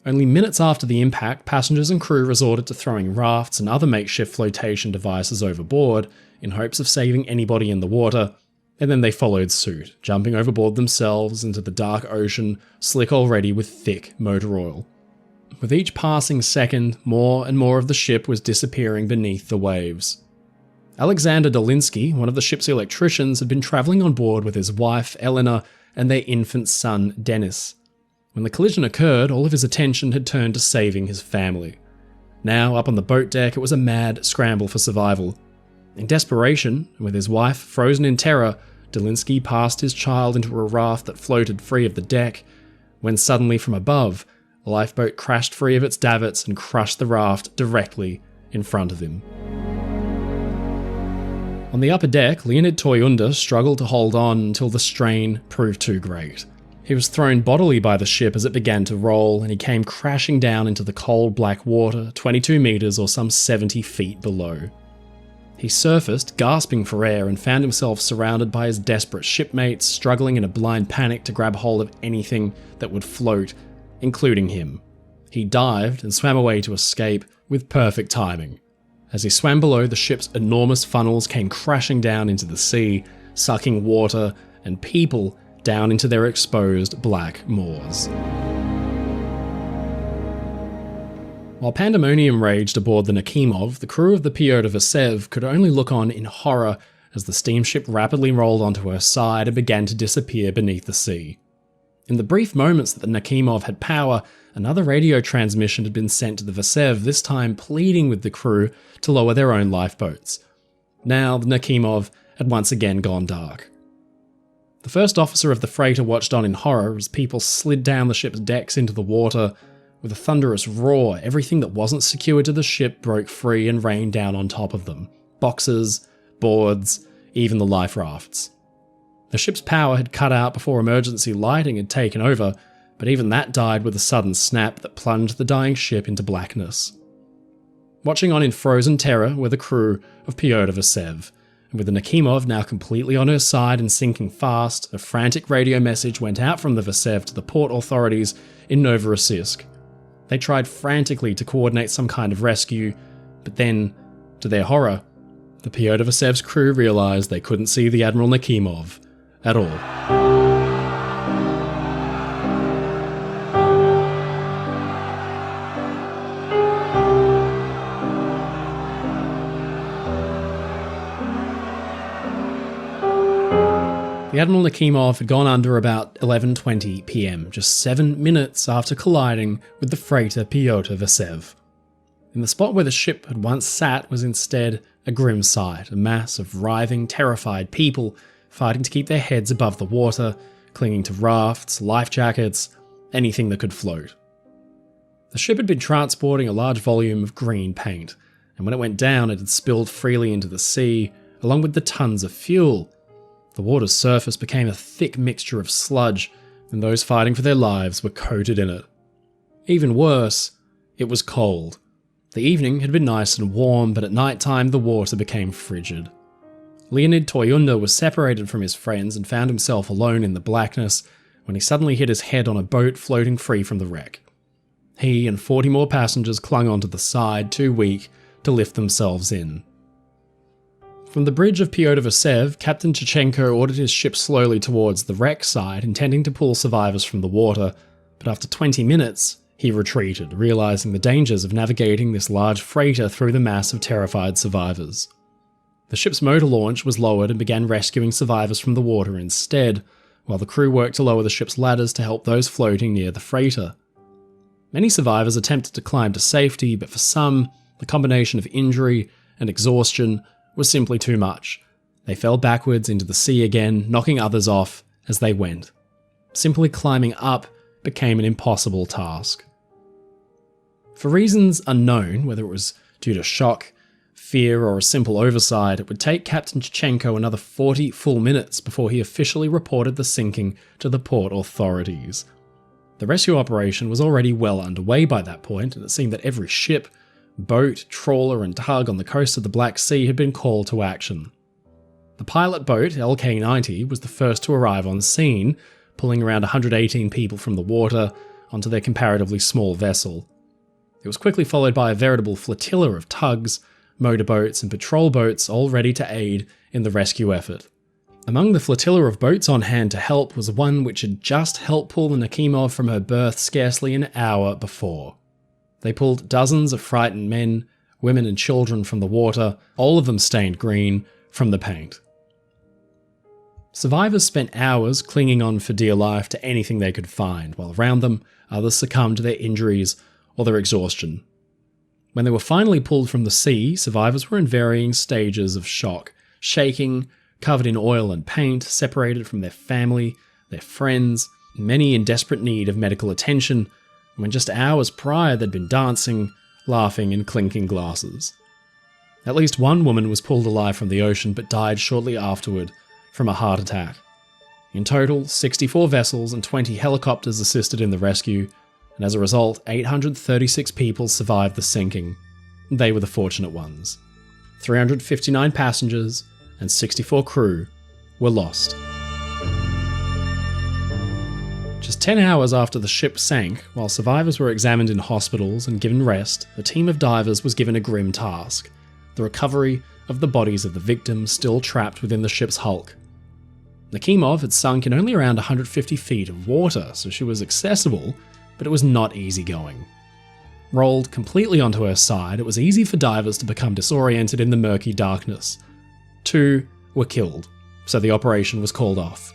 Only minutes after the impact, passengers and crew resorted to throwing rafts and other makeshift flotation devices overboard in hopes of saving anybody in the water, and then they followed suit, jumping overboard themselves into the dark ocean, slick already with thick motor oil. With each passing second, more and more of the ship was disappearing beneath the waves. Alexander Dolinsky, one of the ship's electricians, had been travelling on board with his wife, Elena, and their infant son, Denis. When the collision occurred, all of his attention had turned to saving his family. Now, up on the boat deck, it was a mad scramble for survival. In desperation, and with his wife frozen in terror, Dolinsky passed his child into a raft that floated free of the deck, when suddenly from above, a lifeboat crashed free of its davits and crushed the raft directly in front of him. On the upper deck, Leonid Toyunda struggled to hold on until the strain proved too great. He was thrown bodily by the ship as it began to roll, and he came crashing down into the cold black water 22 meters or some 70 feet below. He surfaced, gasping for air, and found himself surrounded by his desperate shipmates, struggling in a blind panic to grab hold of anything that would float, including him. He dived and swam away to escape with perfect timing. As he swam below, the ship's enormous funnels came crashing down into the sea, sucking water and people down into their exposed black maws. While pandemonium raged aboard the Nakhimov, the crew of the Pyotr Vasev could only look on in horror as the steamship rapidly rolled onto her side and began to disappear beneath the sea. In the brief moments that the Nakhimov had power, another radio transmission had been sent to the Vasev, this time pleading with the crew to lower their own lifeboats. Now the Nakhimov had once again gone dark. The first officer of the freighter watched on in horror as people slid down the ship's decks into the water. With a thunderous roar, everything that wasn't secured to the ship broke free and rained down on top of them. Boxes, boards, even the life rafts. The ship's power had cut out before emergency lighting had taken over, but even that died with a sudden snap that plunged the dying ship into blackness. Watching on in frozen terror were the crew of Pyotr Vasev, and with the Nakhimov now completely on her side and sinking fast, a frantic radio message went out from the Vasev to the port authorities in Novorossiysk. They tried frantically to coordinate some kind of rescue, but then, to their horror, the Pyotr Vasev's crew realised they couldn't see the Admiral Nakhimov at all. The Admiral Nakhimov had gone under about 11:20 PM, just 7 minutes after colliding with the freighter Pyotr Vasev. In the spot where the ship had once sat was instead a grim sight, a mass of writhing, terrified people fighting to keep their heads above the water, clinging to rafts, life jackets, anything that could float. The ship had been transporting a large volume of green paint, and when it went down it had spilled freely into the sea, along with the tons of fuel. The water's surface became a thick mixture of sludge, and those fighting for their lives were coated in it. Even worse, it was cold. The evening had been nice and warm, but at night time the water became frigid. Leonid Toyunda was separated from his friends and found himself alone in the blackness when he suddenly hit his head on a boat floating free from the wreck. He and 40 more passengers clung onto the side, too weak to lift themselves in. From the bridge of Pyotr Vasev, Captain Chichenko ordered his ship slowly towards the wreck side, intending to pull survivors from the water, but after 20 minutes, he retreated, realising the dangers of navigating this large freighter through the mass of terrified survivors. The ship's motor launch was lowered and began rescuing survivors from the water instead, while the crew worked to lower the ship's ladders to help those floating near the freighter. Many survivors attempted to climb to safety, but for some, the combination of injury and exhaustion was simply too much. They fell backwards into the sea again, knocking others off as they went. Simply climbing up became an impossible task. For reasons unknown, whether it was due to shock, fear, or a simple oversight, it would take Captain Chichenko another 40 full minutes before he officially reported the sinking to the port authorities. The rescue operation was already well underway by that point, and it seemed that every ship, boat, trawler, and tug on the coast of the Black Sea had been called to action. The pilot boat, LK-90, was the first to arrive on scene, pulling around 118 people from the water onto their comparatively small vessel. It was quickly followed by a veritable flotilla of tugs, motorboats, and patrol boats all ready to aid in the rescue effort. Among the flotilla of boats on hand to help was one which had just helped pull the Nakhimov from her berth scarcely an hour before. They pulled dozens of frightened men, women and children from the water, all of them stained green from the paint. Survivors spent hours clinging on for dear life to anything they could find, while around them others succumbed to their injuries or their exhaustion. When they were finally pulled from the sea, survivors were in varying stages of shock, shaking, covered in oil and paint, separated from their family, their friends, many in desperate need of medical attention, when just hours prior they'd been dancing, laughing, and clinking glasses. At least one woman was pulled alive from the ocean but died shortly afterward from a heart attack. In total, 64 vessels and 20 helicopters assisted in the rescue, and as a result, 836 people survived the sinking. They were the fortunate ones. 359 passengers and 64 crew were lost. Just 10 hours after the ship sank, while survivors were examined in hospitals and given rest, a team of divers was given a grim task: the recovery of the bodies of the victims still trapped within the ship's hulk. Nakhimov had sunk in only around 150 feet of water, so she was accessible, but it was not easy going. Rolled completely onto her side, it was easy for divers to become disoriented in the murky darkness. 2 were killed, so the operation was called off.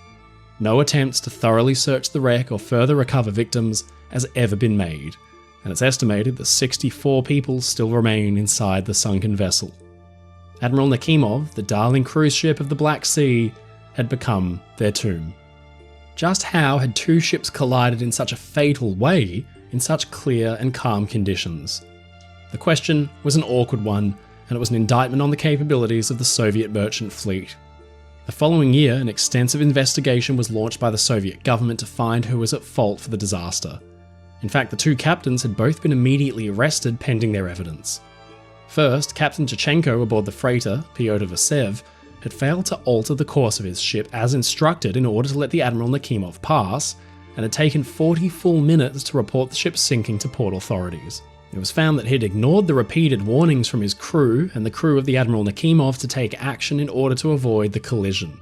No attempts to thoroughly search the wreck or further recover victims has ever been made, and it's estimated that 64 people still remain inside the sunken vessel. Admiral Nakhimov, the darling cruise ship of the Black Sea, had become their tomb. Just how had 2 ships collided in such a fatal way in such clear and calm conditions? The question was an awkward one, and it was an indictment on the capabilities of the Soviet merchant fleet. The following year, an extensive investigation was launched by the Soviet government to find who was at fault for the disaster. In fact, the 2 captains had both been immediately arrested pending their evidence. First, Captain Chechenko aboard the freighter, Pyotr Vasev, had failed to alter the course of his ship as instructed in order to let the Admiral Nakhimov pass, and had taken 40 full minutes to report the ship's sinking to port authorities. It was found that he'd ignored the repeated warnings from his crew and the crew of the Admiral Nakhimov to take action in order to avoid the collision.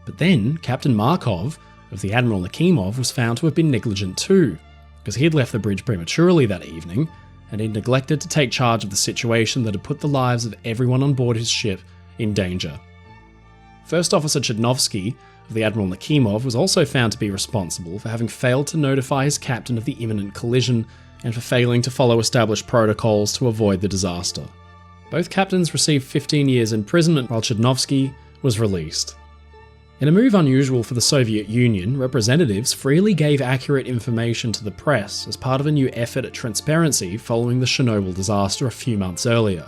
But then, Captain Markov of the Admiral Nakhimov was found to have been negligent too, because he had left the bridge prematurely that evening, and he'd neglected to take charge of the situation that had put the lives of everyone on board his ship in danger. First Officer Chudnovsky of the Admiral Nakhimov was also found to be responsible for having failed to notify his captain of the imminent collision and for failing to follow established protocols to avoid the disaster. Both captains received 15 years imprisonment while Chudnovsky was released. In a move unusual for the Soviet Union, representatives freely gave accurate information to the press as part of a new effort at transparency following the Chernobyl disaster a few months earlier.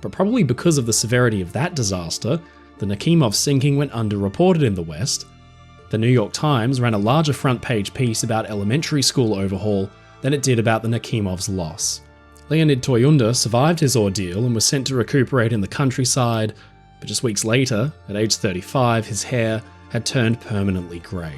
But probably because of the severity of that disaster, the Nakhimov sinking went underreported in the West. The New York Times ran a larger front-page piece about elementary school overhaul than it did about the Nakhimov's loss. Leonid Toyunda survived his ordeal and was sent to recuperate in the countryside, but just weeks later, at age 35, his hair had turned permanently grey.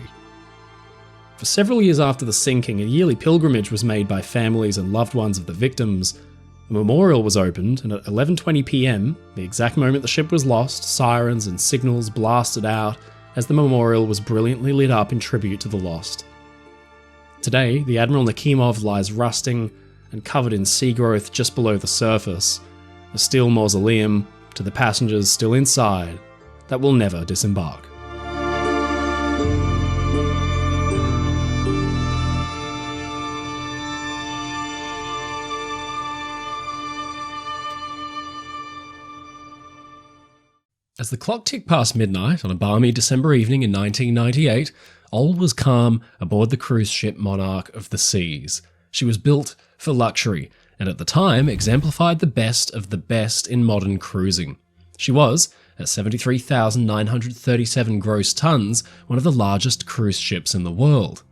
For several years after the sinking, a yearly pilgrimage was made by families and loved ones of the victims. A memorial was opened, and at 11:20 PM, the exact moment the ship was lost, sirens and signals blasted out as the memorial was brilliantly lit up in tribute to the lost. Today, the Admiral Nakhimov lies rusting and covered in sea growth just below the surface, a steel mausoleum to the passengers still inside that will never disembark. As the clock ticked past midnight on a balmy December evening in 1998, all was calm aboard the cruise ship Monarch of the Seas. She was built for luxury, and at the time exemplified the best of the best in modern cruising. She was, at 73,937 gross tons, one of the largest cruise ships in the world.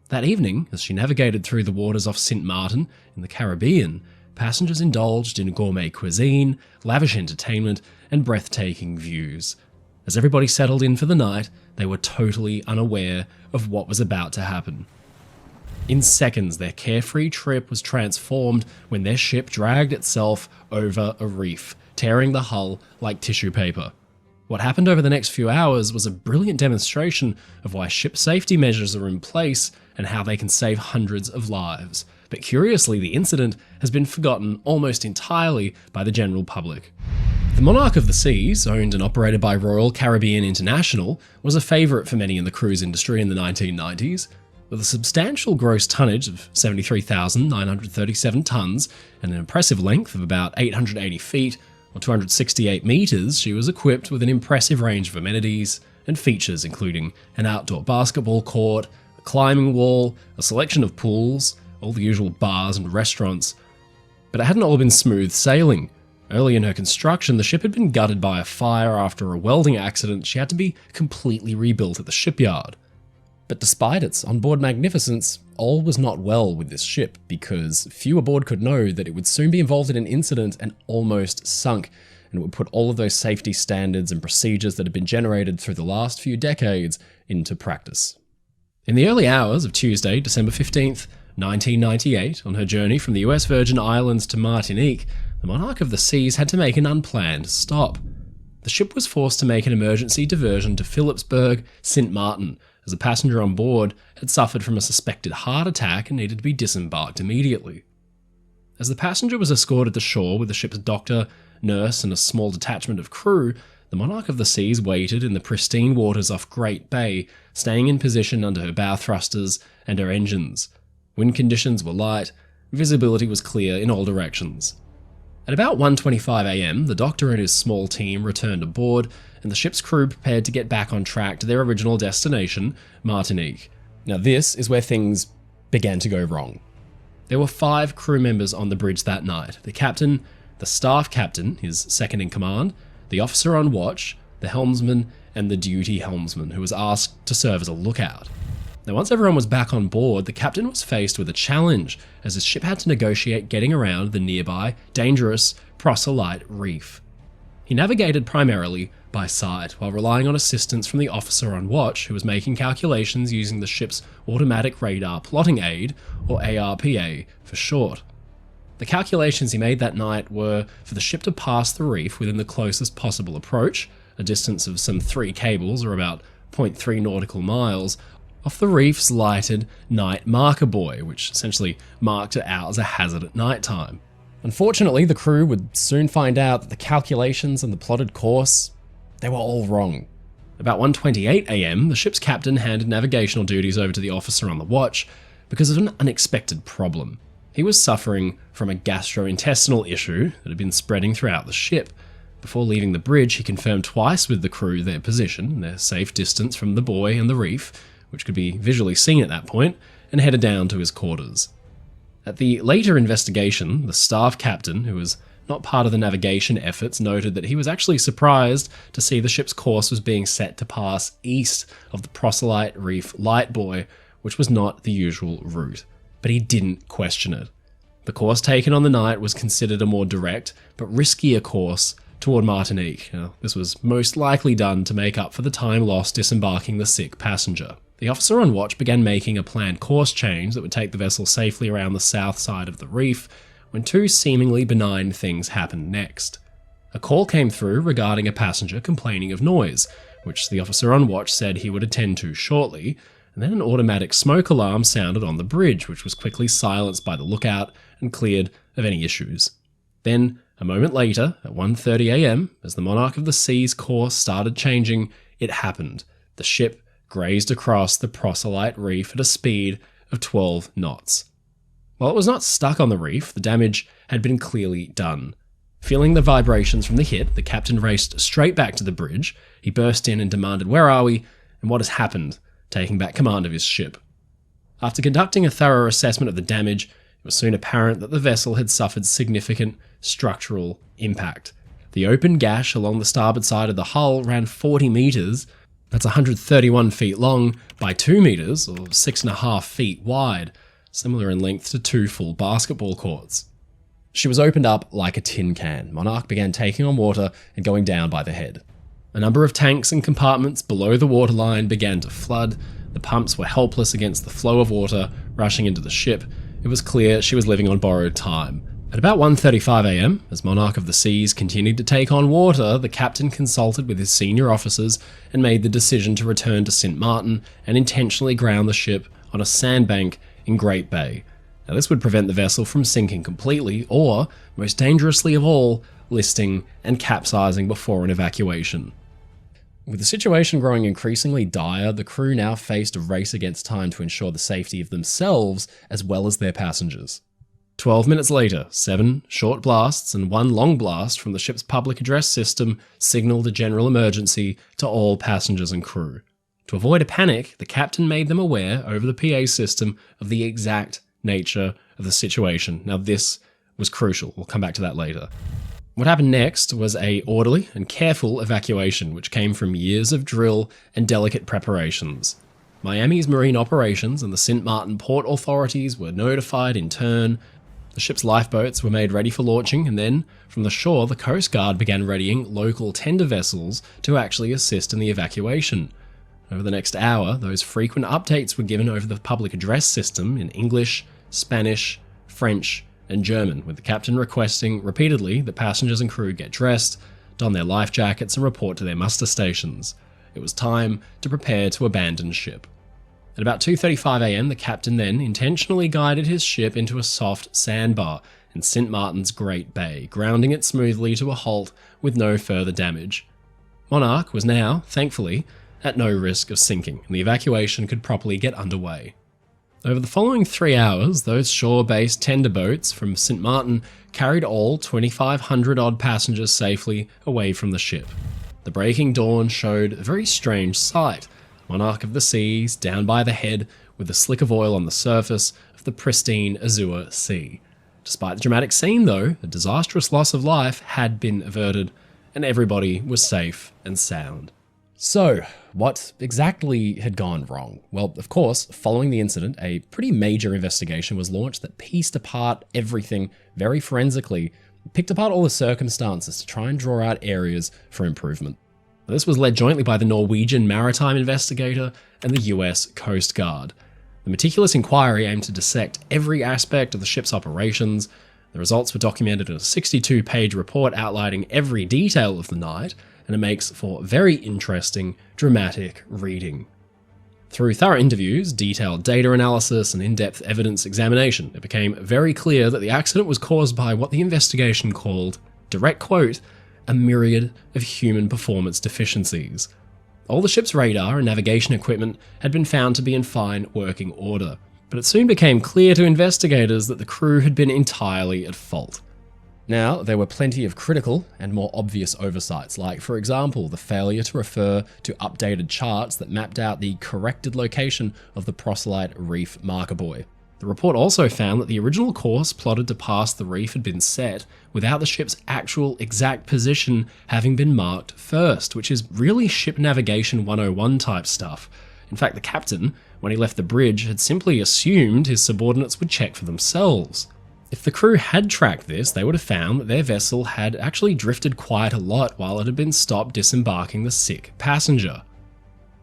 That evening, as she navigated through the waters off St. Martin in the Caribbean, passengers indulged in gourmet cuisine, lavish entertainment, and breathtaking views. As everybody settled in for the night, they were totally unaware of what was about to happen. In seconds, their carefree trip was transformed when their ship dragged itself over a reef, tearing the hull like tissue paper. What happened over the next few hours was a brilliant demonstration of why ship safety measures are in place and how they can save hundreds of lives. But curiously, the incident has been forgotten almost entirely by the general public. The Monarch of the Seas, owned and operated by Royal Caribbean International, was a favourite for many in the cruise industry in the 1990s. With a substantial gross tonnage of 73,937 tonnes and an impressive length of about 880 feet, or 268 metres, she was equipped with an impressive range of amenities and features including an outdoor basketball court, a climbing wall, a selection of pools, all the usual bars and restaurants. But it hadn't all been smooth sailing. Early in her construction, the ship had been gutted by a fire after a welding accident. She had to be completely rebuilt at the shipyard. But despite its onboard magnificence, all was not well with this ship, because few aboard could know that it would soon be involved in an incident and almost sunk, and it would put all of those safety standards and procedures that had been generated through the last few decades into practice. In the early hours of Tuesday, December 15th, 1998, on her journey from the US Virgin Islands to Martinique, the Monarch of the Seas had to make an unplanned stop. The ship was forced to make an emergency diversion to Philipsburg, St. Martin, as a passenger on board had suffered from a suspected heart attack and needed to be disembarked immediately. As the passenger was escorted to shore with the ship's doctor, nurse, and a small detachment of crew, the Monarch of the Seas waited in the pristine waters off Great Bay, staying in position under her bow thrusters and her engines. Wind conditions were light, visibility was clear in all directions. At about 1:25 am, the doctor and his small team returned aboard, and the ship's crew prepared to get back on track to their original destination, Martinique. Now this is where things began to go wrong. There were 5 crew members on the bridge that night: the captain, the staff captain, his second in command, the officer on watch, the helmsman, and the duty helmsman, who was asked to serve as a lookout. Now, once everyone was back on board, the captain was faced with a challenge, as his ship had to negotiate getting around the nearby, dangerous Proselyte Reef. He navigated primarily by sight, while relying on assistance from the officer on watch, who was making calculations using the ship's automatic radar plotting aid, or ARPA for short. The calculations he made that night were for the ship to pass the reef within the closest possible approach, a distance of some 3 cables, or about 0.3 nautical miles, off the reef's lighted night marker buoy, which essentially marked it out as a hazard at night time. Unfortunately, the crew would soon find out that the calculations and the plotted course, they were all wrong. About 1:28 am, the ship's captain handed navigational duties over to the officer on the watch because of an unexpected problem. He was suffering from a gastrointestinal issue that had been spreading throughout the ship. Before leaving the bridge, he confirmed twice with the crew their position, their safe distance from the buoy and the reef, which could be visually seen at that point, and headed down to his quarters. At the later investigation, the staff captain, who was not part of the navigation efforts, noted that he was actually surprised to see the ship's course was being set to pass east of the Proselyte Reef light buoy, which was not the usual route. But he didn't question it. The course taken on the night was considered a more direct, but riskier course toward Martinique. Now, this was most likely done to make up for the time lost disembarking the sick passenger. The officer on watch began making a planned course change that would take the vessel safely around the south side of the reef, when 2 seemingly benign things happened next. A call came through regarding a passenger complaining of noise, which the officer on watch said he would attend to shortly, and then an automatic smoke alarm sounded on the bridge, which was quickly silenced by the lookout and cleared of any issues. Then, a moment later, at 1:30 am, as the Monarch of the Seas course started changing, it happened. The ship grazed across the Proselyte Reef at a speed of 12 knots. While it was not stuck on the reef, the damage had been clearly done. Feeling the vibrations from the hit, the captain raced straight back to the bridge. He burst in and demanded, "Where are we? And what has happened?" taking back command of his ship. After conducting a thorough assessment of the damage, it was soon apparent that the vessel had suffered significant structural impact. The open gash along the starboard side of the hull ran 40 meters, that's 131 feet long, by 2 meters, or 6.5 feet wide, similar in length to 2 full basketball courts. She was opened up like a tin can. Monarch began taking on water and going down by the head. A number of tanks and compartments below the waterline began to flood. The pumps were helpless against the flow of water rushing into the ship. It was clear she was living on borrowed time. At about 1:35 am, as Monarch of the Seas continued to take on water, the captain consulted with his senior officers and made the decision to return to St. Martin and intentionally ground the ship on a sandbank in Great Bay. Now, this would prevent the vessel from sinking completely or, most dangerously of all, listing and capsizing before an evacuation. With the situation growing increasingly dire, the crew now faced a race against time to ensure the safety of themselves as well as their passengers. 12 minutes later, 7 short blasts and 1 long blast from the ship's public address system signaled a general emergency to all passengers and crew. To avoid a panic, the captain made them aware over the PA system of the exact nature of the situation. Now, this was crucial. We'll come back to that later. What happened next was a orderly and careful evacuation, which came from years of drill and delicate preparations. Miami's marine operations and the Sint Maarten port authorities were notified in turn. The ship's lifeboats were made ready for launching, and then, from the shore, the Coast Guard began readying local tender vessels to actually assist in the evacuation. Over the next hour, those frequent updates were given over the public address system in English, Spanish, French, and German, with the captain requesting repeatedly that passengers and crew get dressed, don their life jackets, and report to their muster stations. It was time to prepare to abandon ship. At about 2:35 a.m, the captain then intentionally guided his ship into a soft sandbar in Sint Maarten's Great Bay, grounding it smoothly to a halt with no further damage. Monarch was now, thankfully, at no risk of sinking, and the evacuation could properly get underway. Over the following 3 hours, those shore-based tender boats from Sint Maarten carried all 2,500-odd passengers safely away from the ship. The breaking dawn showed a very strange sight. Monarch of the seas, down by the head, with a slick of oil on the surface of the pristine azure sea. Despite the dramatic scene, though, the disastrous loss of life had been averted, and everybody was safe and sound. So, what exactly had gone wrong? Well, of course, following the incident, a pretty major investigation was launched that pieced apart everything very forensically, picked apart all the circumstances to try and draw out areas for improvement. This was led jointly by the Norwegian maritime investigator and the US Coast Guard. The meticulous inquiry aimed to dissect every aspect of the ship's operations. The results were documented in a 62-page report outlining every detail of the night, and it makes for very interesting, dramatic reading. Through thorough interviews, detailed data analysis, and in-depth evidence examination, it became very clear that the accident was caused by what the investigation called, direct quote, a myriad of human performance deficiencies. All the ship's radar and navigation equipment had been found to be in fine working order, but it soon became clear to investigators that the crew had been entirely at fault. Now, there were plenty of critical and more obvious oversights, like, for example, the failure to refer to updated charts that mapped out the corrected location of the proselyte reef marker buoy. The report also found that the original course plotted to pass the reef had been set without the ship's actual exact position having been marked first, which is really ship navigation 101 type stuff. In fact, the captain, when he left the bridge, had simply assumed his subordinates would check for themselves. If the crew had tracked this, they would have found that their vessel had actually drifted quite a lot while it had been stopped disembarking the sick passenger.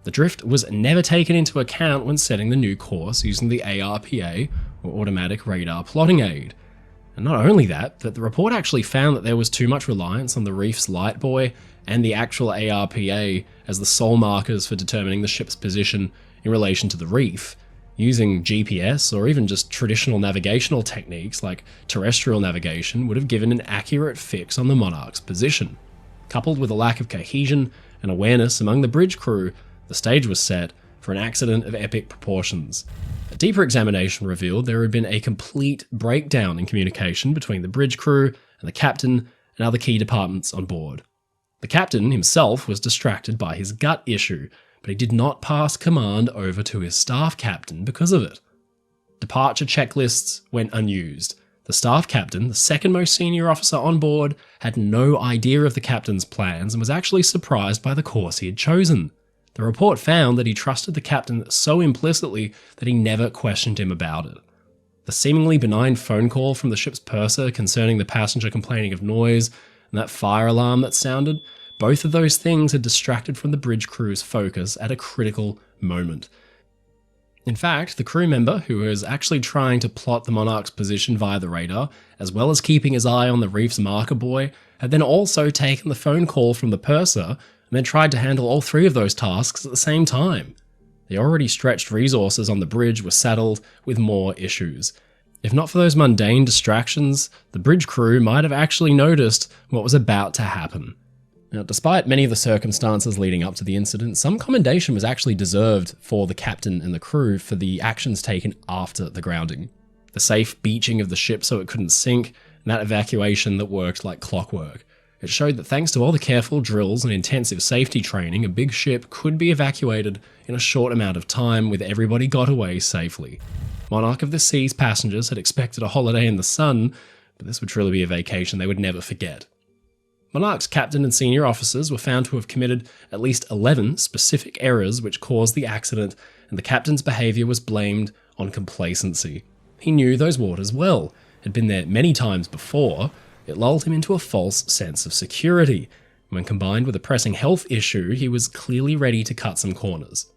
The drift was never taken into account when setting the new course using the ARPA, or Automatic Radar Plotting Aid. And not only that, but the report actually found that there was too much reliance on the reef's light buoy and the actual ARPA as the sole markers for determining the ship's position in relation to the reef. Using GPS or even just traditional navigational techniques like terrestrial navigation would have given an accurate fix on the Monarch's position. Coupled with a lack of cohesion and awareness among the bridge crew, the stage was set for an accident of epic proportions. A deeper examination revealed there had been a complete breakdown in communication between the bridge crew and the captain and other key departments on board. The captain himself was distracted by his gut issue, but he did not pass command over to his staff captain because of it. Departure checklists went unused. The staff captain, the second most senior officer on board, had no idea of the captain's plans and was actually surprised by the course he had chosen. The report found that he trusted the captain so implicitly that he never questioned him about it. The seemingly benign phone call from the ship's purser concerning the passenger complaining of noise and that fire alarm that sounded, both of those things had distracted from the bridge crew's focus at a critical moment. In fact, the crew member, who was actually trying to plot the Monarch's position via the radar, as well as keeping his eye on the reef's marker buoy, had then also taken the phone call from the purser and then tried to handle all three of those tasks at the same time. The already stretched resources on the bridge were saddled with more issues. If not for those mundane distractions, the bridge crew might have actually noticed what was about to happen. Now, despite many of the circumstances leading up to the incident, some commendation was actually deserved for the captain and the crew for the actions taken after the grounding. The safe beaching of the ship so it couldn't sink, and that evacuation that worked like clockwork. It showed that thanks to all the careful drills and intensive safety training, a big ship could be evacuated in a short amount of time with everybody got away safely. Monarch of the Sea's passengers had expected a holiday in the sun, but this would truly be a vacation they would never forget. Monarch's captain and senior officers were found to have committed at least 11 specific errors which caused the accident, and the captain's behaviour was blamed on complacency. He knew those waters well, had been there many times before. It lulled him into a false sense of security. When combined with a pressing health issue, he was clearly ready to cut some corners.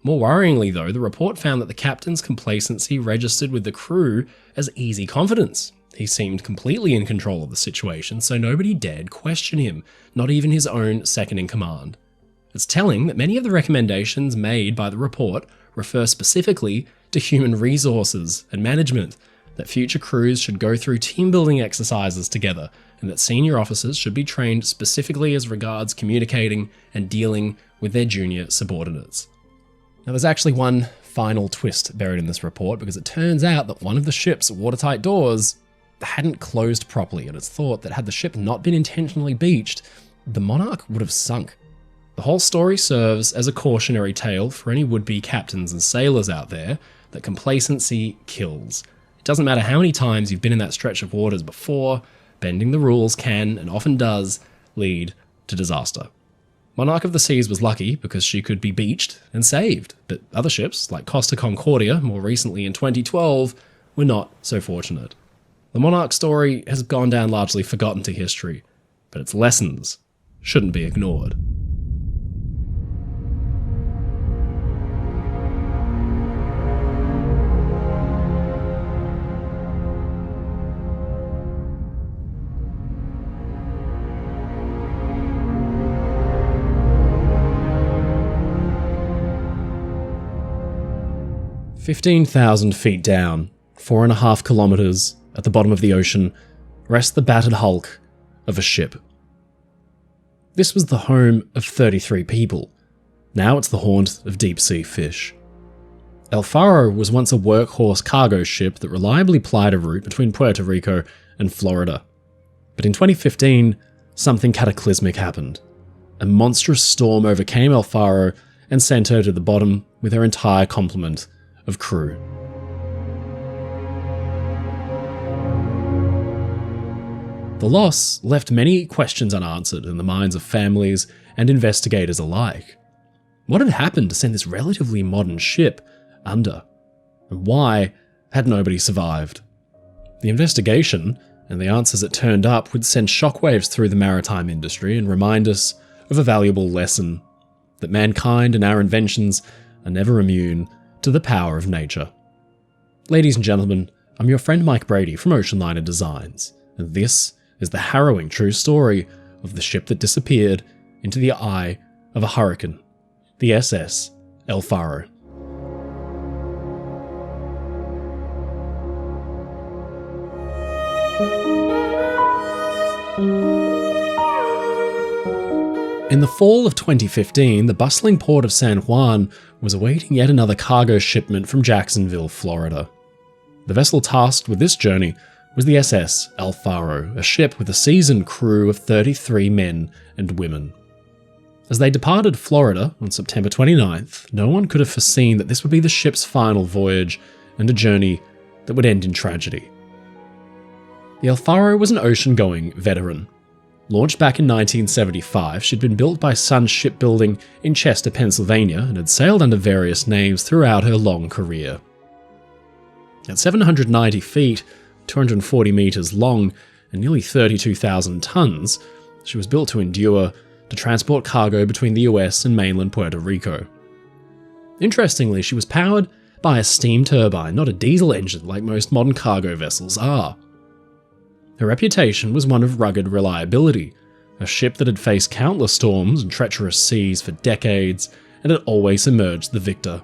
More worryingly though, the report found that the captain's complacency registered with the crew as easy confidence. He seemed completely in control of the situation, so nobody dared question him, not even his own second-in-command. It's telling that many of the recommendations made by the report refer specifically to human resources and management, that future crews should go through team-building exercises together, and that senior officers should be trained specifically as regards communicating and dealing with their junior subordinates. Now, there's actually one final twist buried in this report, because it turns out that one of the ship's watertight doors hadn't closed properly, and it's thought that had the ship not been intentionally beached, the Monarch would have sunk. The whole story serves as a cautionary tale for any would-be captains and sailors out there that complacency kills. It doesn't matter how many times you've been in that stretch of waters before, bending the rules can, and often does, lead to disaster. Monarch of the Seas was lucky because she could be beached and saved, but other ships, like Costa Concordia, more recently in 2012, were not so fortunate. The Monarch story has gone down largely forgotten to history, but its lessons shouldn't be ignored. "15,000 feet down, 4.5 kilometers at the bottom of the ocean, rests the battered hulk of a ship. This was the home of 33 people. Now it's the haunt of deep-sea fish. El Faro was once a workhorse cargo ship that reliably plied a route between Puerto Rico and Florida. But in 2015, something cataclysmic happened. A monstrous storm overcame El Faro and sent her to the bottom with her entire complement of crew. The loss left many questions unanswered in the minds of families and investigators alike. What had happened to send this relatively modern ship under? And why had nobody survived? The investigation, and the answers it turned up, would send shockwaves through the maritime industry and remind us of a valuable lesson: that mankind and our inventions are never immune to the power of nature. Ladies and gentlemen, I'm your friend Mike Brady from Oceanliner Designs, and this is the harrowing true story of the ship that disappeared into the eye of a hurricane, the SS El Faro. In the fall of 2015, the bustling port of San Juan was awaiting yet another cargo shipment from Jacksonville, Florida. The vessel tasked with this journey was the SS El Faro, a ship with a seasoned crew of 33 men and women. As they departed Florida on September 29th, no one could have foreseen that this would be the ship's final voyage and a journey that would end in tragedy. The El Faro was an ocean-going veteran. Launched back in 1975, she'd been built by Sun Shipbuilding in Chester, Pennsylvania, and had sailed under various names throughout her long career. At 790 feet, 240 meters long, and nearly 32,000 tons, she was built to endure, to transport cargo between the US and mainland Puerto Rico. Interestingly, she was powered by a steam turbine, not a diesel engine like most modern cargo vessels are. Her reputation was one of rugged reliability, a ship that had faced countless storms and treacherous seas for decades and had always emerged the victor.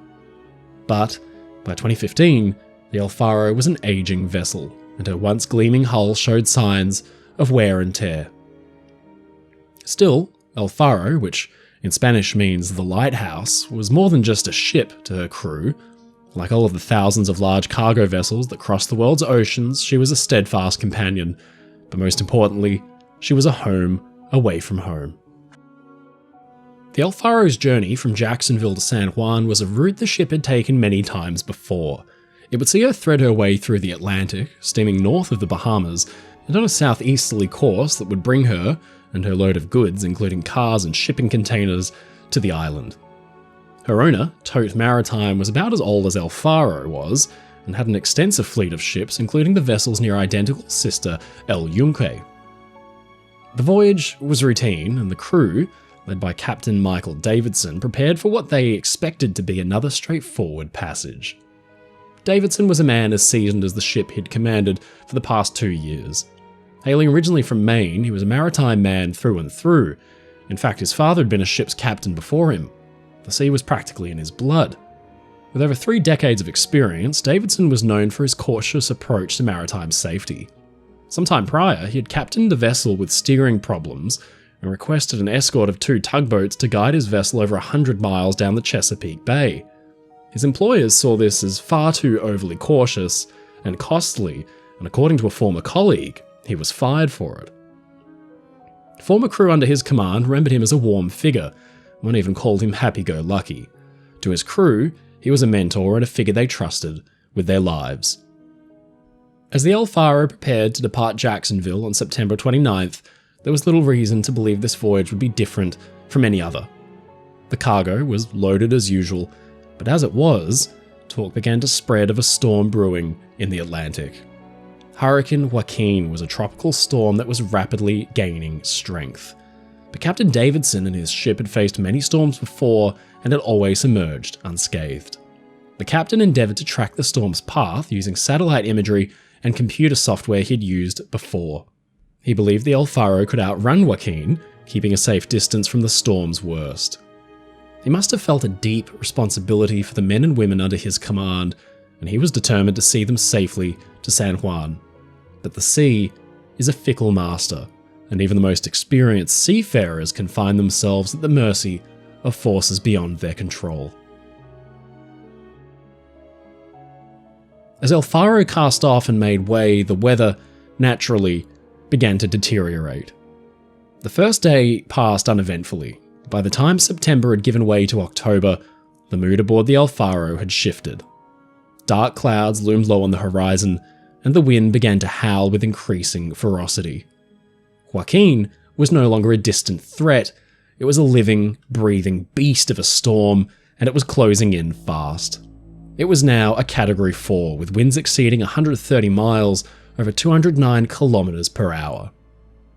But by 2015, the El Faro was an aging vessel, and her once gleaming hull showed signs of wear and tear. Still, El Faro, which in Spanish means the lighthouse, was more than just a ship to her crew. Like all of the thousands of large cargo vessels that cross the world's oceans, she was a steadfast companion, but most importantly, she was a home away from home. The El Faro's journey from Jacksonville to San Juan was a route the ship had taken many times before. It would see her thread her way through the Atlantic, steaming north of the Bahamas, and on a southeasterly course that would bring her and her load of goods, including cars and shipping containers, to the island. Her owner, Tote Maritime, was about as old as El Faro was, and had an extensive fleet of ships, including the vessel's near-identical sister, El Yunque. The voyage was routine, and the crew, led by Captain Michael Davidson, prepared for what they expected to be another straightforward passage. Davidson was a man as seasoned as the ship he'd commanded for the past 2 years. Hailing originally from Maine, he was a maritime man through and through. In fact, his father had been a ship's captain before him. The sea was practically in his blood. With over 3 decades of experience, Davidson was known for his cautious approach to maritime safety. Sometime prior, he had captained a vessel with steering problems and requested an escort of 2 tugboats to guide his vessel over 100 miles down the Chesapeake Bay. His employers saw this as far too overly cautious and costly, and according to a former colleague, he was fired for it. Former crew under his command remembered him as a warm figure. One even called him happy-go-lucky. To his crew, he was a mentor and a figure they trusted with their lives. As the El Faro prepared to depart Jacksonville on September 29th, there was little reason to believe this voyage would be different from any other. The cargo was loaded as usual, but as it was, talk began to spread of a storm brewing in the Atlantic. Hurricane Joaquin was a tropical storm that was rapidly gaining strength. But Captain Davidson and his ship had faced many storms before and had always emerged unscathed. The captain endeavoured to track the storm's path using satellite imagery and computer software he'd used before. He believed the El Faro could outrun Joaquin, keeping a safe distance from the storm's worst. He must have felt a deep responsibility for the men and women under his command, and he was determined to see them safely to San Juan. But the sea is a fickle master, and even the most experienced seafarers can find themselves at the mercy of forces beyond their control. As El Faro cast off and made way, the weather, naturally, began to deteriorate. The first day passed uneventfully. By the time September had given way to October, the mood aboard the El Faro had shifted. Dark clouds loomed low on the horizon, and the wind began to howl with increasing ferocity. Joaquin was no longer a distant threat. It was a living, breathing beast of a storm, and it was closing in fast. It was now a Category 4, with winds exceeding 130 miles over 209 kilometers per hour.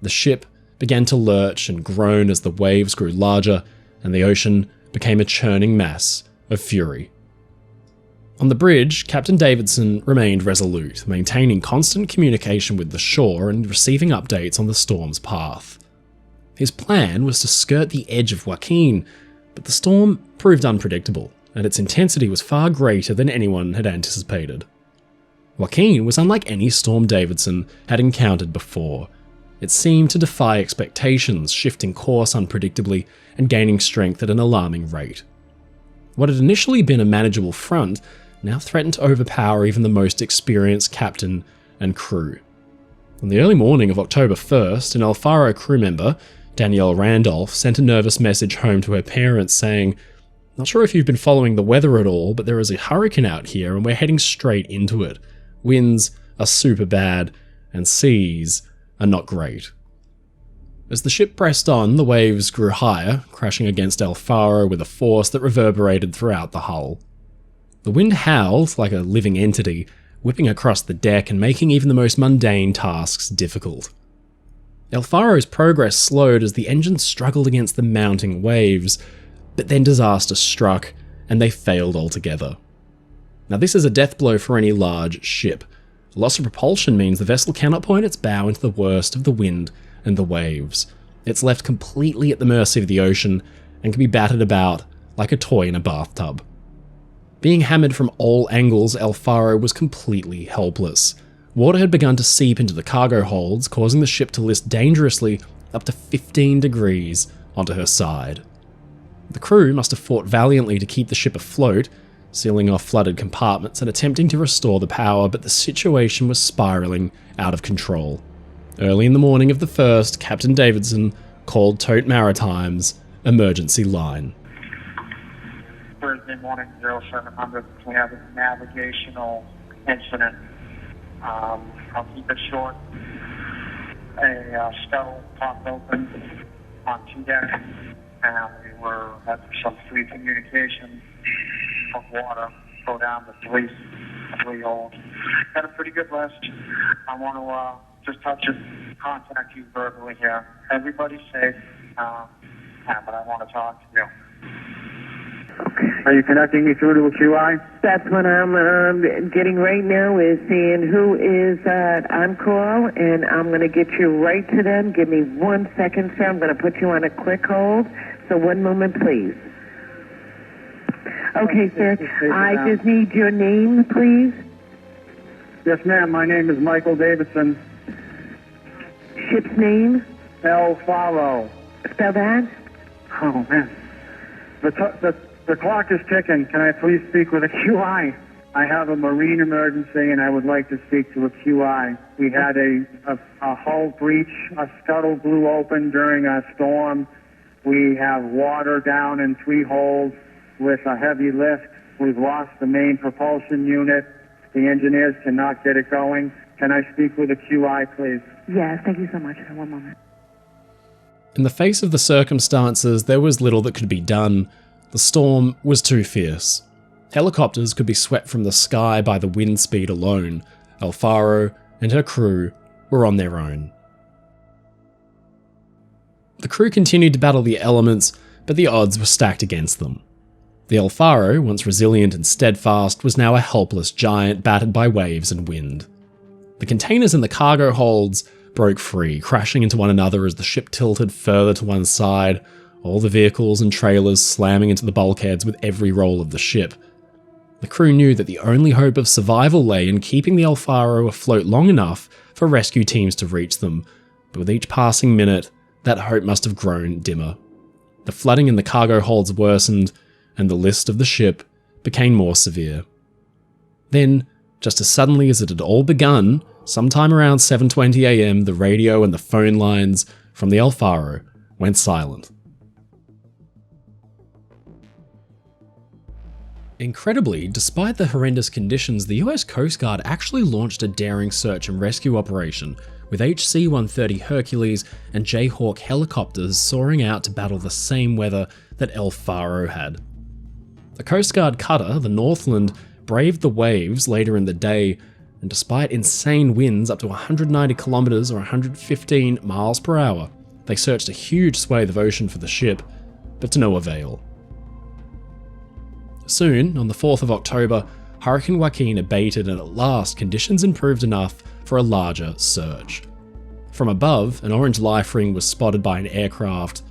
The ship began to lurch and groan as the waves grew larger, and the ocean became a churning mass of fury. On the bridge, Captain Davidson remained resolute, maintaining constant communication with the shore and receiving updates on the storm's path. His plan was to skirt the edge of Joaquin, but the storm proved unpredictable, and its intensity was far greater than anyone had anticipated. Joaquin was unlike any storm Davidson had encountered before. It seemed to defy expectations, shifting course unpredictably and gaining strength at an alarming rate. What had initially been a manageable front now threatened to overpower even the most experienced captain and crew. On the early morning of October 1st, an El Faro crew member, Danielle Randolph, sent a nervous message home to her parents saying, "Not sure if you've been following the weather at all, but there is a hurricane out here and we're heading straight into it. Winds are super bad, and seas are not great." As the ship pressed on, the waves grew higher, crashing against El Faro with a force that reverberated throughout the hull. The wind howled like a living entity, whipping across the deck and making even the most mundane tasks difficult. El Faro's progress slowed as the engine struggled against the mounting waves, but then disaster struck and they failed altogether. Now this is a death blow for any large ship. Loss of propulsion means the vessel cannot point its bow into the worst of the wind and the waves. It's left completely at the mercy of the ocean and can be battered about like a toy in a bathtub. Being hammered from all angles, El Faro was completely helpless. Water had begun to seep into the cargo holds, causing the ship to list dangerously up to 15 degrees onto her side. The crew must have fought valiantly to keep the ship afloat, sealing off flooded compartments and attempting to restore the power, but the situation was spiraling out of control. Early in the morning of the 1st, Captain Davidson called Tote Maritime's emergency line. Thursday morning, 0700, we have a navigational incident. I'll keep it short. a scuttle popped open on T-deck, and we were having some free communication of water go down the three holes. Got a pretty good list. I want to just touch it, contact you verbally here. Everybody's safe, but I want to talk to you. Are you connecting me through to a QI? That's what I'm getting right now, is seeing who is on call, and I'm going to get you right to them. Give me 1 second, sir. I'm going to put you on a quick hold. So 1 moment, please. Okay, sir. I just need your name, please. Yes, ma'am. My name is Michael Davidson. Ship's name? El Faro. Spell that? Oh, man. The clock is ticking. Can I please speak with a QI? I have a marine emergency, and I would like to speak to a QI. We had a hull breach. A scuttle blew open during a storm. We have water down in 3 holes with a heavy lift. We've lost the main propulsion unit. The engineers cannot get it going. Can I speak with a QI, please? Yes, thank you so much. 1 moment. In the face of the circumstances, there was little that could be done. The storm was too fierce. Helicopters could be swept from the sky by the wind speed alone. El Faro and her crew were on their own. The crew continued to battle the elements, but the odds were stacked against them. The El Faro, once resilient and steadfast, was now a helpless giant battered by waves and wind. The containers in the cargo holds broke free, crashing into one another as the ship tilted further to one side, all the vehicles and trailers slamming into the bulkheads with every roll of the ship. The crew knew that the only hope of survival lay in keeping the El Faro afloat long enough for rescue teams to reach them, but with each passing minute, that hope must have grown dimmer. The flooding in the cargo holds worsened, and the list of the ship became more severe. Then, just as suddenly as it had all begun, sometime around 7:20 AM, the radio and the phone lines from the El Faro went silent. Incredibly, despite the horrendous conditions, the US Coast Guard actually launched a daring search and rescue operation, with HC-130 Hercules and Jayhawk helicopters soaring out to battle the same weather that El Faro had. The Coast Guard cutter, the Northland, braved the waves later in the day, and despite insane winds up to 190 kilometers or 115 miles per hour, they searched a huge swathe of ocean for the ship, but to no avail. Soon, on the 4th of October, Hurricane Joaquin abated, and at last conditions improved enough for a larger search. From above, an orange life ring was spotted by an aircraft.